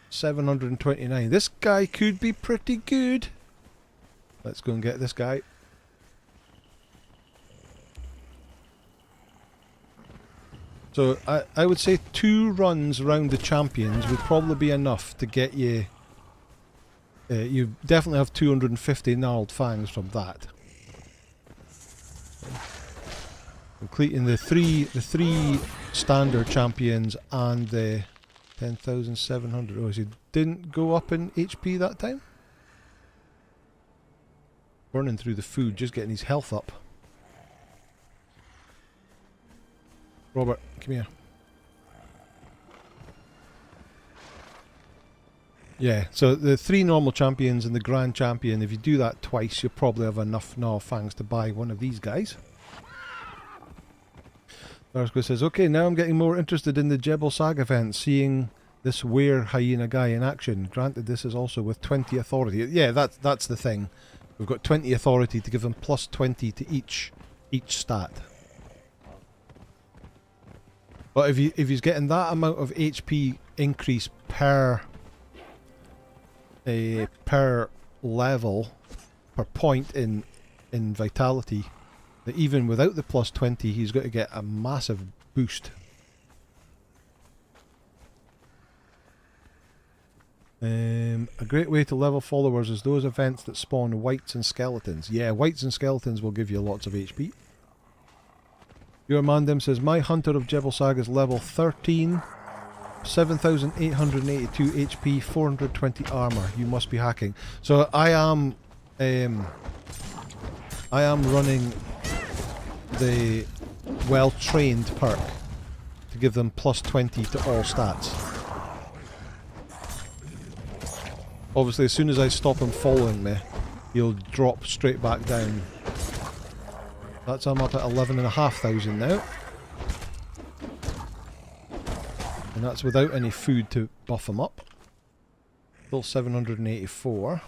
729. This guy could be pretty good. Let's go and get this guy. So I would say 2 runs around the champions would probably be enough to get you. You definitely have 250 gnarled fangs from that. Completing the three standard champions and the 10,700. Oh, so he didn't go up in HP that time? Burning through the food, just getting his health up. Robert, come here. Yeah, so the 3 normal champions and the grand champion, if you do that twice, you'll probably have enough gnaw fangs to buy one of these guys. Darsko says, okay, now I'm getting more interested in the Jhebbal Sag event, seeing this were-hyena guy in action. Granted, this is also with 20 authority. Yeah, that's the thing. We've got 20 authority to give him plus 20 to each stat. But if he's getting that amount of HP increase per level, per point in vitality, that even without the plus 20 he's got to get a massive boost. A great way to level followers is those events that spawn wights and skeletons. Yeah, wights and skeletons will give you lots of HP. Your Mandem says, my Hunter of Jhebbal Sag is level 13, 7,882 HP, 420 armor. You must be hacking. So I am running the well-trained perk to give them plus 20 to all stats. Obviously, as soon as I stop him following me, he'll drop straight back down. That's I'm up at 11,500 now. And that's without any food to buff him up. Still 784.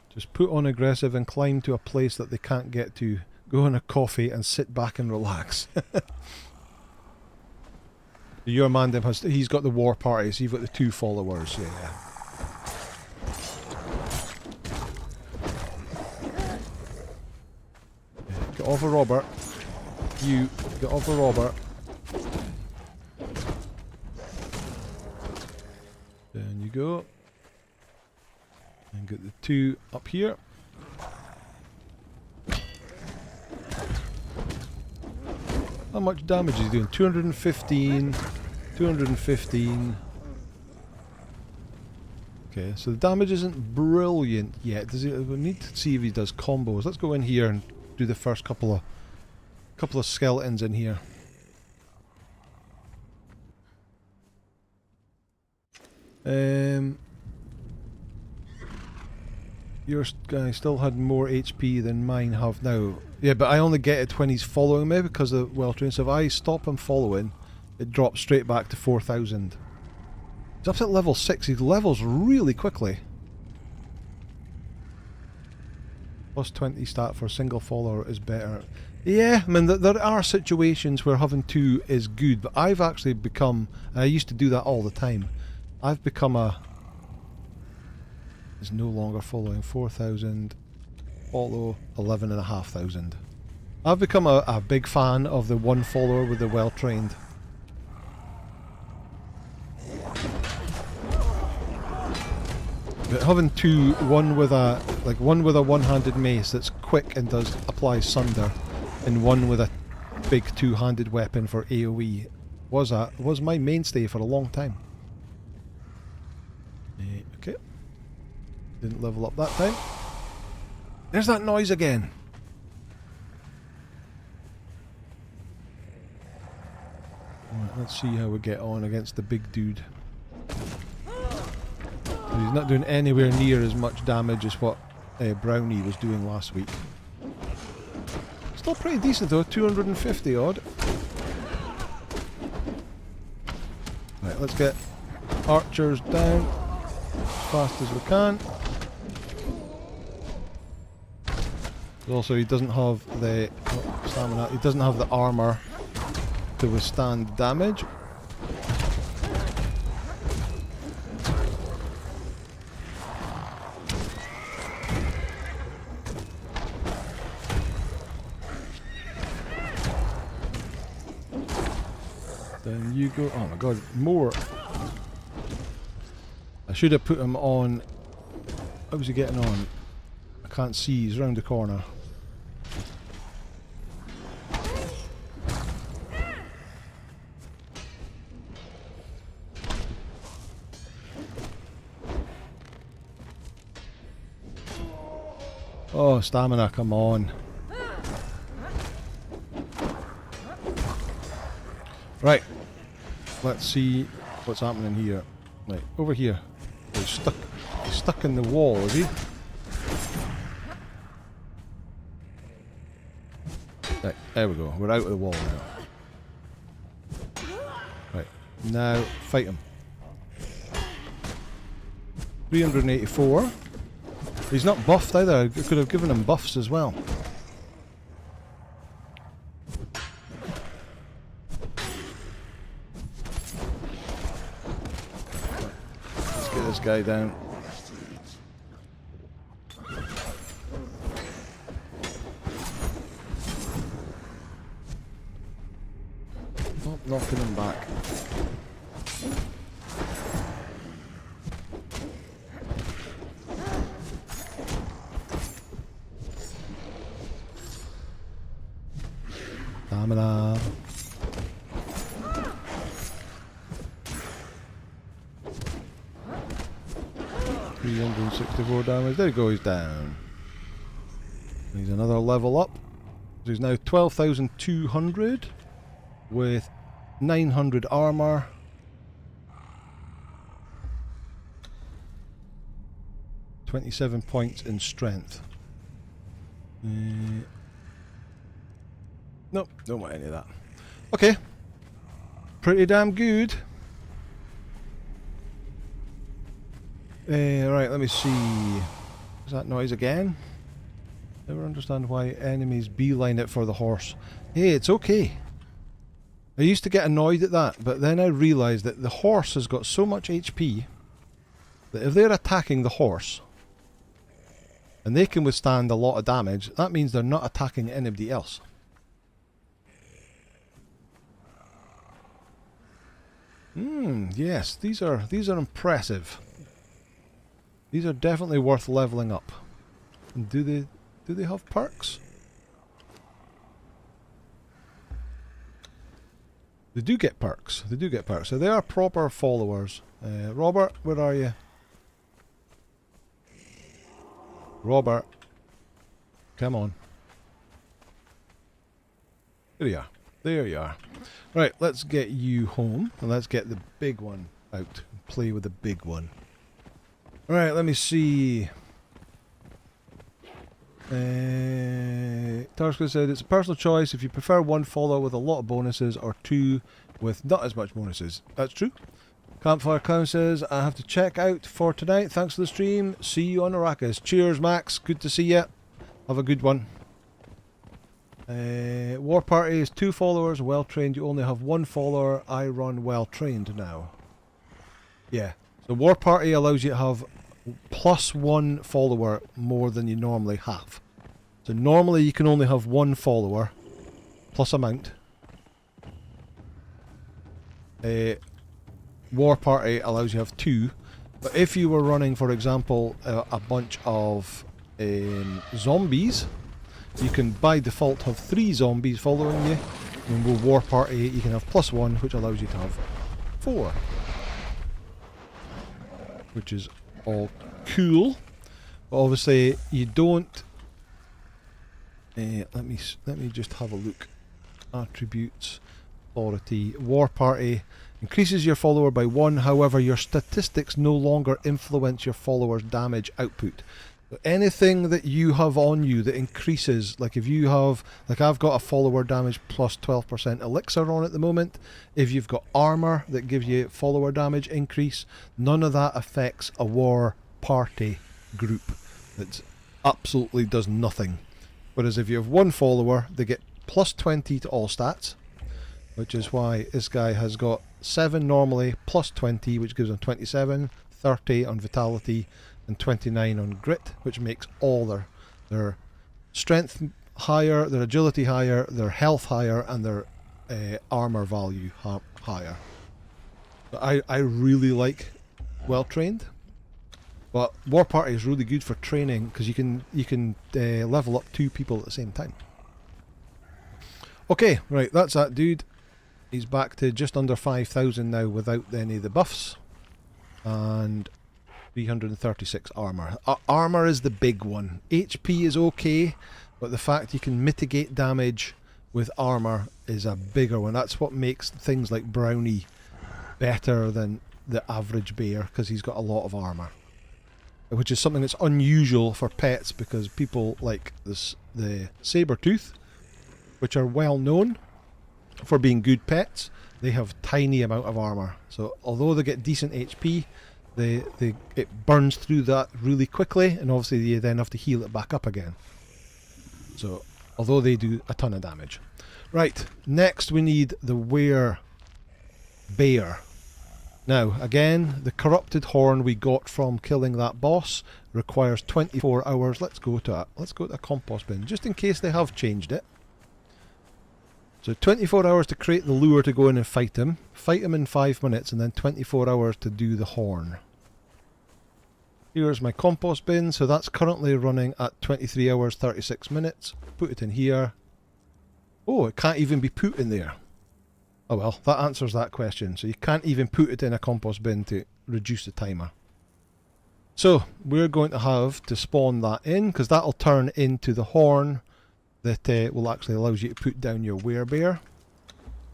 Just put on aggressive and climb to a place that they can't get to go on a coffee and sit back and relax. Your man then he's got the war party, so you've got the 2 followers, yeah. Get off of Robert. You, get off of Robert. Down you go. And get the 2 up here. How much damage is he doing? 215, 215. Okay, so the damage isn't brilliant yet. Does he? We need to see if he does combos. Let's go in here and do the first couple of skeletons in here. Your guy still had more HP than mine have now. Yeah, but I only get it when he's following me because of well-trained. So if I stop him following, it drops straight back to 4,000. He's up at level 6. He levels really quickly. Plus 20 stat for a single follower is better. Yeah, I mean, there are situations where having 2 is good, but I've actually become... I used to do that all the time. I've become a... Is no longer following 4,000. Follow 11,500. I've become a big fan of the 1 follower with the well-trained. But having 2, one with a one-handed mace that's quick and applies sunder, and one with a big 2-handed weapon for AoE was my mainstay for a long time. Okay. Didn't level up that time. There's that noise again. Right, let's see how we get on against the big dude. He's not doing anywhere near as much damage as what Brownie was doing last week. Still pretty decent though, 250 odd. Right, let's get archers down as fast as we can. Also, he doesn't have the stamina. He doesn't have the armor to withstand damage. Then you go. Oh my god, more. I should have put him on. How was he getting on? I can't see. He's round the corner. Oh, stamina, come on. Right. Let's see what's happening here. Right, over here. He's stuck in the wall, is he? Right, there we go. We're out of the wall now. Right, now fight him. 384. He's not buffed either. I could have given him buffs as well. Let's get this guy down. Oh, knocking him back. Stamina. $364 damage. There he goes down. He's another level up. So he's now 12,200 with 900 armor. $27 points in strength. Nope, don't want any of that. Okay. Pretty damn good. Right, let me see. Is that noise again? Never understand why enemies beeline it for the horse. Hey, it's okay. I used to get annoyed at that, but then I realised that the horse has got so much HP that if they're attacking the horse and they can withstand a lot of damage, that means they're not attacking anybody else. Yes, these are impressive. These are definitely worth levelling up. And do they have perks? They do get perks. They do get perks. So they are proper followers. Robert, where are you? Robert. Come on. There you are. There you are. Right, let's get you home. And let's get the big one out. And play with the big one. Alright, let me see. Tarska said it's a personal choice if you prefer one follower with a lot of bonuses or two with not as much bonuses. That's true. Campfire Clown says I have to check out for tonight. Thanks for the stream. See you on Arrakis. Cheers, Max. Good to see you. Have a good one. War Party is 2 followers. Well trained. You only have 1 follower. I run well trained now. Yeah. So War Party allows you to have +1 follower more than you normally have. So normally you can only have 1 follower plus a mount. War Party allows you to have 2. But if you were running, for example, a bunch of zombies, you can by default have 3 zombies following you. And with War Party you can have +1, which allows you to have 4. Which is all cool, but obviously you don't. Let me just have a look. Attributes, authority, War Party increases your follower by 1. However, your statistics no longer influence your follower's damage output. So anything that you have on you that increases, like if you have, like I've got a follower damage plus 12% elixir on at the moment. If you've got armor that gives you follower damage increase, none of that affects a War Party group. That absolutely does nothing. Whereas if you have 1 follower, they get plus 20 to all stats, which is why this guy has got 7 normally, plus 20, which gives them 27, 30 on vitality, and 29 on grit, which makes all their strength higher, their agility higher, their health higher, and their armor value higher. So I really like well trained, but War Party is really good for training because you can level up 2 people at the same time. Okay, right, that's that dude. He's back to just under 5,000 now without any of the buffs, and 336 armor. Armor is the big one. HP is okay, but the fact you can mitigate damage with armor is a bigger one. That's what makes things like Brownie better than the average bear, because he's got a lot of armor, which is something that's unusual for pets, because people like the saber-tooth, which are well known for being good pets, they have tiny amount of armor. So although they get decent HP, it burns through that really quickly, and obviously you then have to heal it back up again. So although they do a ton of damage. Right, next we need the were-bear. Now again, the corrupted horn we got from killing that boss requires 24 hours. Let's go to a compost bin, just in case they have changed it. So 24 hours to create the lure to go in and fight him. Fight him in 5 minutes, and then 24 hours to do the horn. Here's my compost bin, so that's currently running at 23 hours 36 minutes. Put it in here. Oh, it can't even be put in there. Oh well, that answers that question. So you can't even put it in a compost bin to reduce the timer. So we're going to have to spawn that in, because that'll turn into the horn that will actually allows you to put down your werebear.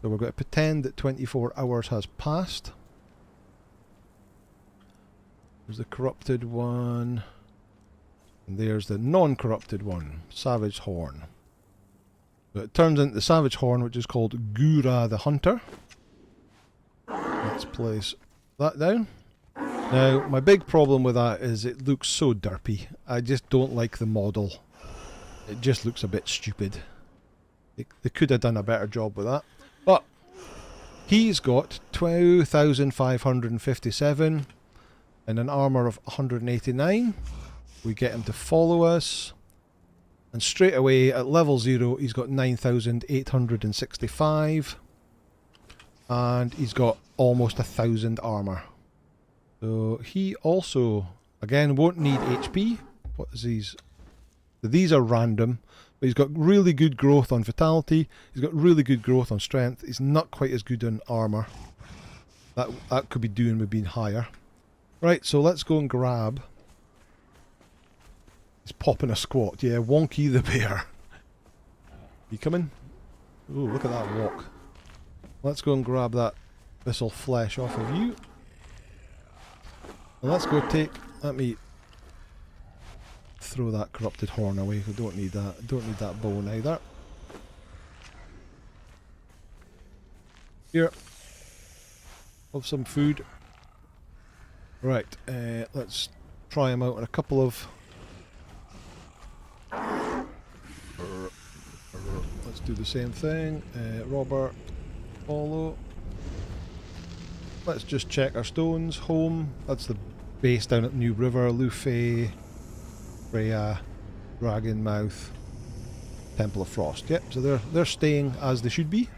So we're going to pretend that 24 hours has passed. There's the corrupted one. And there's the non-corrupted one, Savage Horn. So it turns into the Savage Horn, which is called Ghura the Hunter. Let's place that down. Now, my big problem with that is it looks so derpy. I just don't like the model. It just looks a bit stupid. They could have done a better job with that. But he's got 2,557 and an armour of 189. We get him to follow us. And straight away at level 0 he's got 9,865. And he's got almost 1,000 armour. So he also, again, won't need HP. What is these? So these are random. But he's got really good growth on vitality. He's got really good growth on strength. He's not quite as good on armour. That could be doing with being higher. Right, so let's go and grab. He's popping a squat. Yeah, Wonky the bear. You coming? Ooh, look at that walk. Let's go and grab that thistle flesh off of you. And let's go take. Let me throw that corrupted horn away. We don't need that. Don't need that bone either. Here. Have some food. Right, let's try him out on a couple of. Let's do the same thing. Robert, follow. Let's just check our stones. Home. That's the base down at New River. Luffy, Freya, Dragon Mouth, Temple of Frost. Yep, so they're staying as they should be.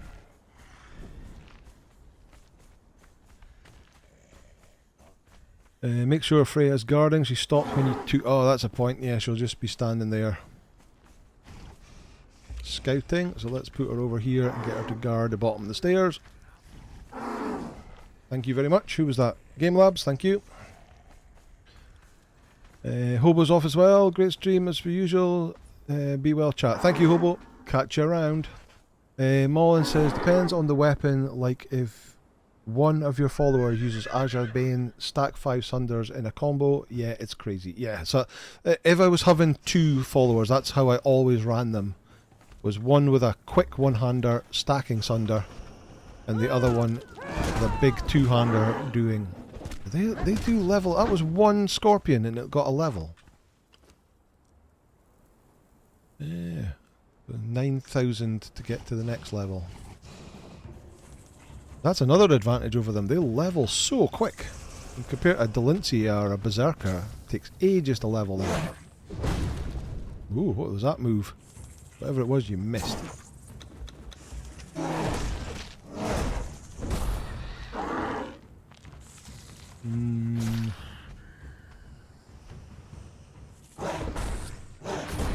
Make sure Freya's guarding. She stopped when you took. Oh, that's a point. Yeah, she'll just be standing there scouting. So let's put her over here and get her to guard the bottom of the stairs. Thank you very much. Who was that? Game Labs, thank you. Hobo's off as well. Great stream as per usual. Be well, chat. Thank you, Hobo. Catch you around. Mullen says, depends on the weapon. Like if one of your followers uses Azure Bane, stack 5 Sunders in a combo. Yeah, it's crazy. Yeah, so if I was having 2 followers, that's how I always ran them. Was one with a quick one-hander stacking Sunder, and the other one, the big 2-hander doing. They do level. That was 1 scorpion and it got a level. Yeah, 9,000 to get to the next level. That's another advantage over them. They level so quick. And compared to a Delincia or a Berserker, it takes ages to level them. Ooh, what was that move? Whatever it was, you missed.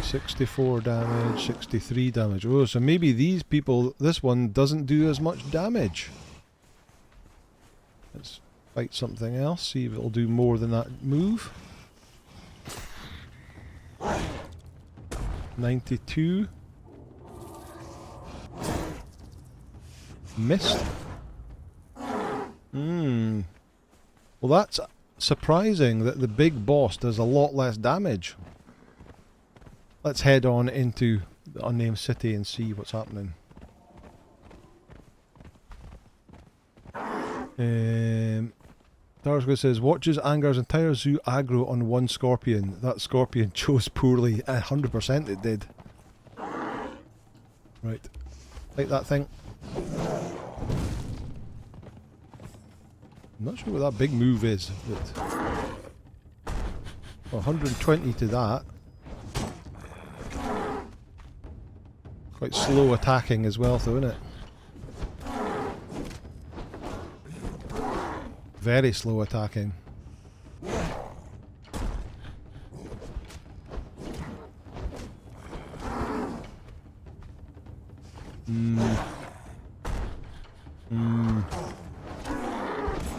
64 damage, 63 damage. Oh, so maybe these people, this one doesn't do as much damage. Let's fight something else, see if it'll do more than that move. 92. Missed. Well, that's surprising that the big boss does a lot less damage. Let's head on into the unnamed city and see what's happening. Darsgo says, watches Angar's entire zoo aggro on 1 scorpion. That scorpion chose poorly. 100% it did. Right. Like that thing. I'm not sure what that big move is. But 120 to that. Quite slow attacking as well, though, isn't it? Very slow attacking.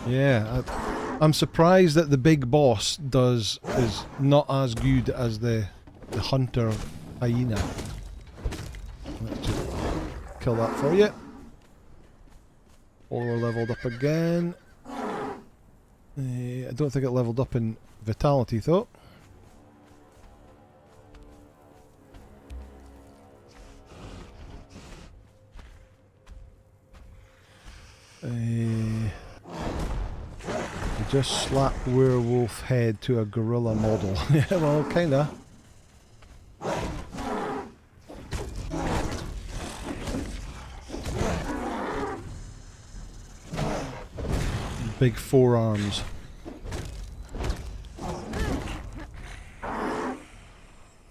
Yeah, I'm surprised that the big boss is not as good as the Hunter hyena. Let's just kill that for you. All are leveled up again. I don't think it leveled up in vitality though. Just slap werewolf head to a gorilla model. Yeah, well, kinda. big forearms.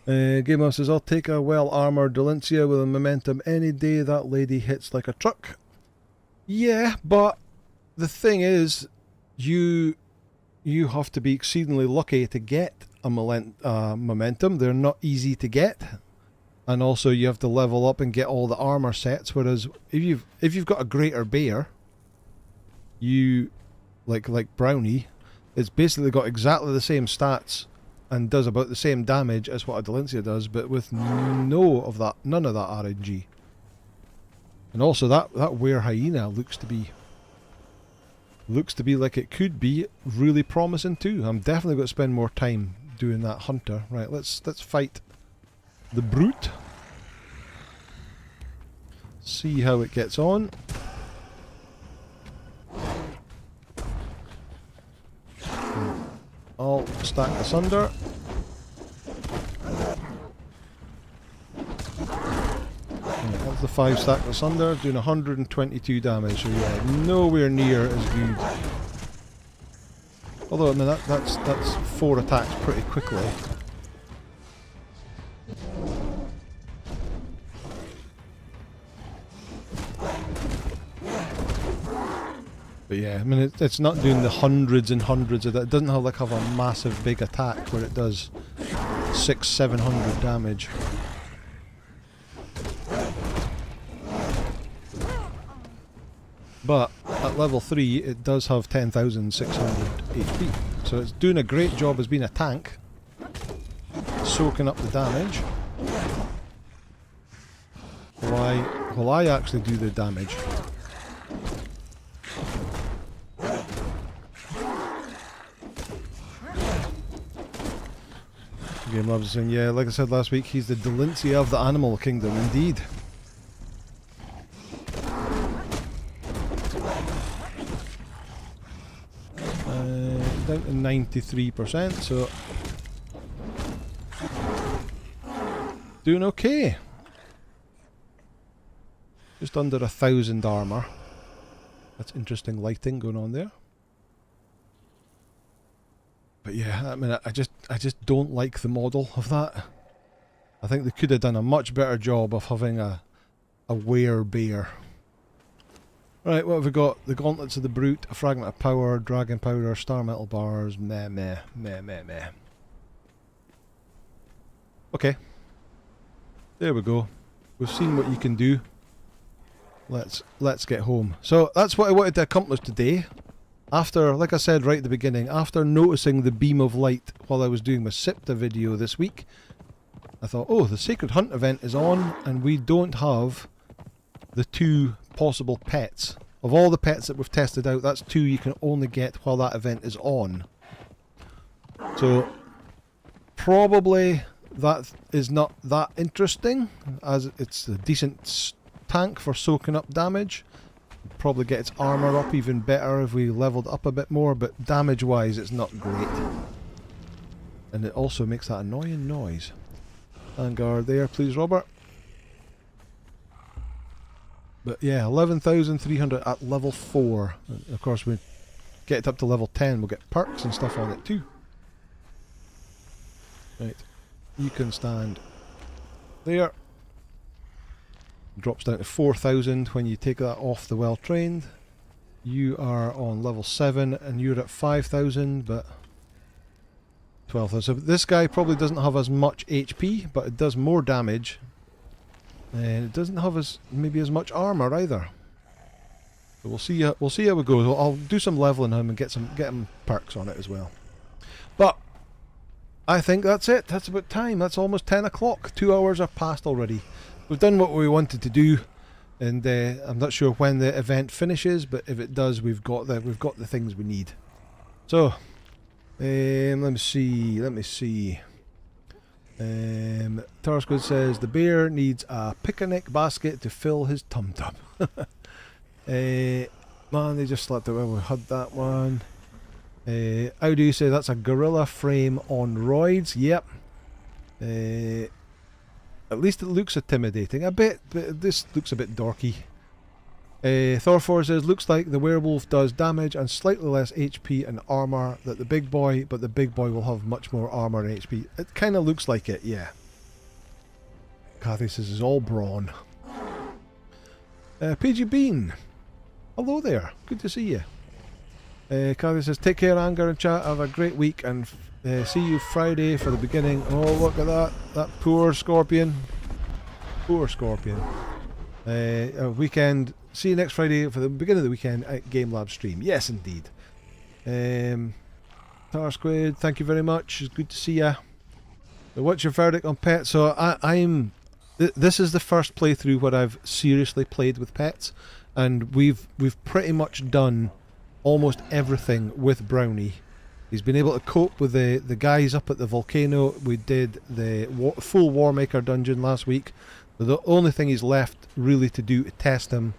Game Master says, I'll take a well-armoured Delencia with a momentum any day. That lady hits like a truck. Yeah, but the thing is, you have to be exceedingly lucky to get a momentum. They're not easy to get. And also you have to level up and get all the armour sets, whereas if you've got a greater bear, you like Brownie, it's basically got exactly the same stats and does about the same damage as what a Delencia does, but with none of that RNG. And also that were-hyena looks to be like it could be really promising too. I'm definitely going to spend more time doing that hunter. Right, let's fight the brute. See how it gets on. I'll stack this under. That's the 5 stack this under, doing 122 damage, so yeah, nowhere near as good. Although I mean that's 4 attacks pretty quickly. But yeah, I mean it's not doing the hundreds and hundreds of that. It doesn't have a massive big attack where it does 600-700 damage. But at level 3 it does have 10,600 HP. So it's doing a great job as being a tank. Soaking up the damage. While I actually do the damage. Game Loves saying, yeah, like I said last week, he's the Delencia of the animal kingdom, indeed. Down to 93%, so doing okay. Just under 1,000 armour. That's interesting lighting going on there. But yeah, I mean, I just don't like the model of that. I think they could have done a much better job of having a were-bear. Right, what have we got? The Gauntlets of the Brute, a Fragment of Power, Dragon Powder, Star Metal Bars, meh. Okay. There we go. We've seen what you can do. Let's get home. So that's what I wanted to accomplish today. After, like I said right at the beginning, after noticing the beam of light while I was doing my Sipta video this week, I thought, oh, the Sacred Hunt event is on and we don't have the 2 possible pets. Of all the pets that we've tested out, that's 2 you can only get while that event is on. So, probably that is not that interesting, as it's a decent tank for soaking up damage. Probably get its armour up even better if we leveled up a bit more, but damage wise it's not great. And it also makes that annoying noise. Vanguard there, please, Robert. But yeah, 11,300 at level 4. And of course, we get it up to level 10, we'll get perks and stuff on it too. Right, you can stand there. Drops down to 4,000 when you take that off the well-trained. You are on level 7 and you're at 5,000, but 12,000. So this guy probably doesn't have as much HP, but it does more damage. And it doesn't have maybe as much armour either. So we'll see how it goes. I'll do some leveling him and get him perks on it as well. But I think that's it. That's about time. That's almost 10 o'clock. 2 hours have passed already. We've done what we wanted to do, and I'm not sure when the event finishes, but if it does, we've got the things we need. So, let me see. Tarsgood says the bear needs a picnic basket to fill his tum tum. Man, they just slapped it when we had that one. How do you say that's a gorilla frame on roids? Yep. At least it looks intimidating a bit, but this looks a bit dorky. Thorfor says, looks like the werewolf does damage and slightly less HP and armor than the big boy, but the big boy will have much more armor and HP. It kind of looks like it, yeah. Kathy says it's all brawn. PG Bean, hello there, good to see you. Kathy says, take care, Anger and chat, have a great week, and see you Friday for the beginning. Oh, look at that poor scorpion. Poor scorpion. Weekend. See you next Friday for the beginning of the weekend at Game Lab stream. Yes, indeed. Tar Squid, thank you very much. It's good to see ya. So what's your verdict on pets? So I'm. This is the first playthrough where I've seriously played with pets, and we've pretty much done almost everything with Brownie. He's been able to cope with the guys up at the volcano. We did the full Warmaker dungeon last week. The only thing he's left really to do to test him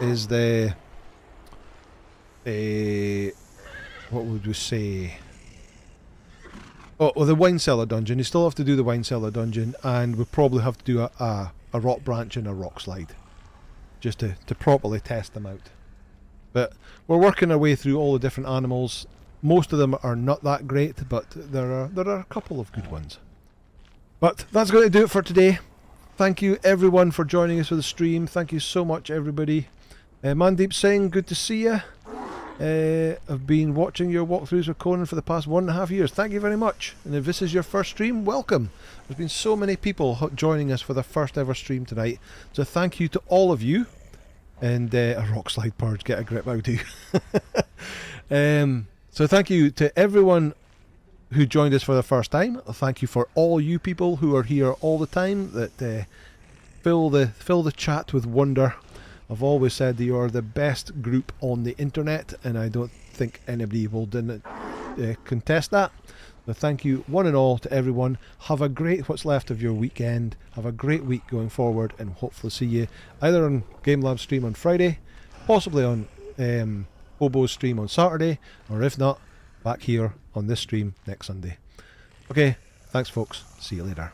is the what would we say? Oh, the wine cellar dungeon. You still have to do the wine cellar dungeon, and we probably have to do a rock branch and a rock slide, just to properly test them out. But we're working our way through all the different animals. Most of them are not that great, but there are a couple of good ones. But that's going to do it for today. Thank you everyone for joining us for the stream. Thank you so much, everybody. Mandeep Singh, good to see you. I've been watching your walkthroughs of Conan for the past 1.5 years. Thank you very much. And if this is your first stream, welcome. There's been so many people joining us for the first ever stream tonight. So thank you to all of you. And a rock slide, Purge, get a grip out of you. So thank you to everyone who joined us for the first time. Thank you for all you people who are here all the time that fill the chat with wonder. I've always said that you are the best group on the internet, and I don't think anybody will contest that. So thank you one and all to everyone. Have a great what's left of your weekend. Have a great week going forward, and hopefully see you either on Game Lab stream on Friday, possibly on Bobo's stream on Saturday, or if not, back here on this stream next Sunday. Okay, thanks folks. See you later.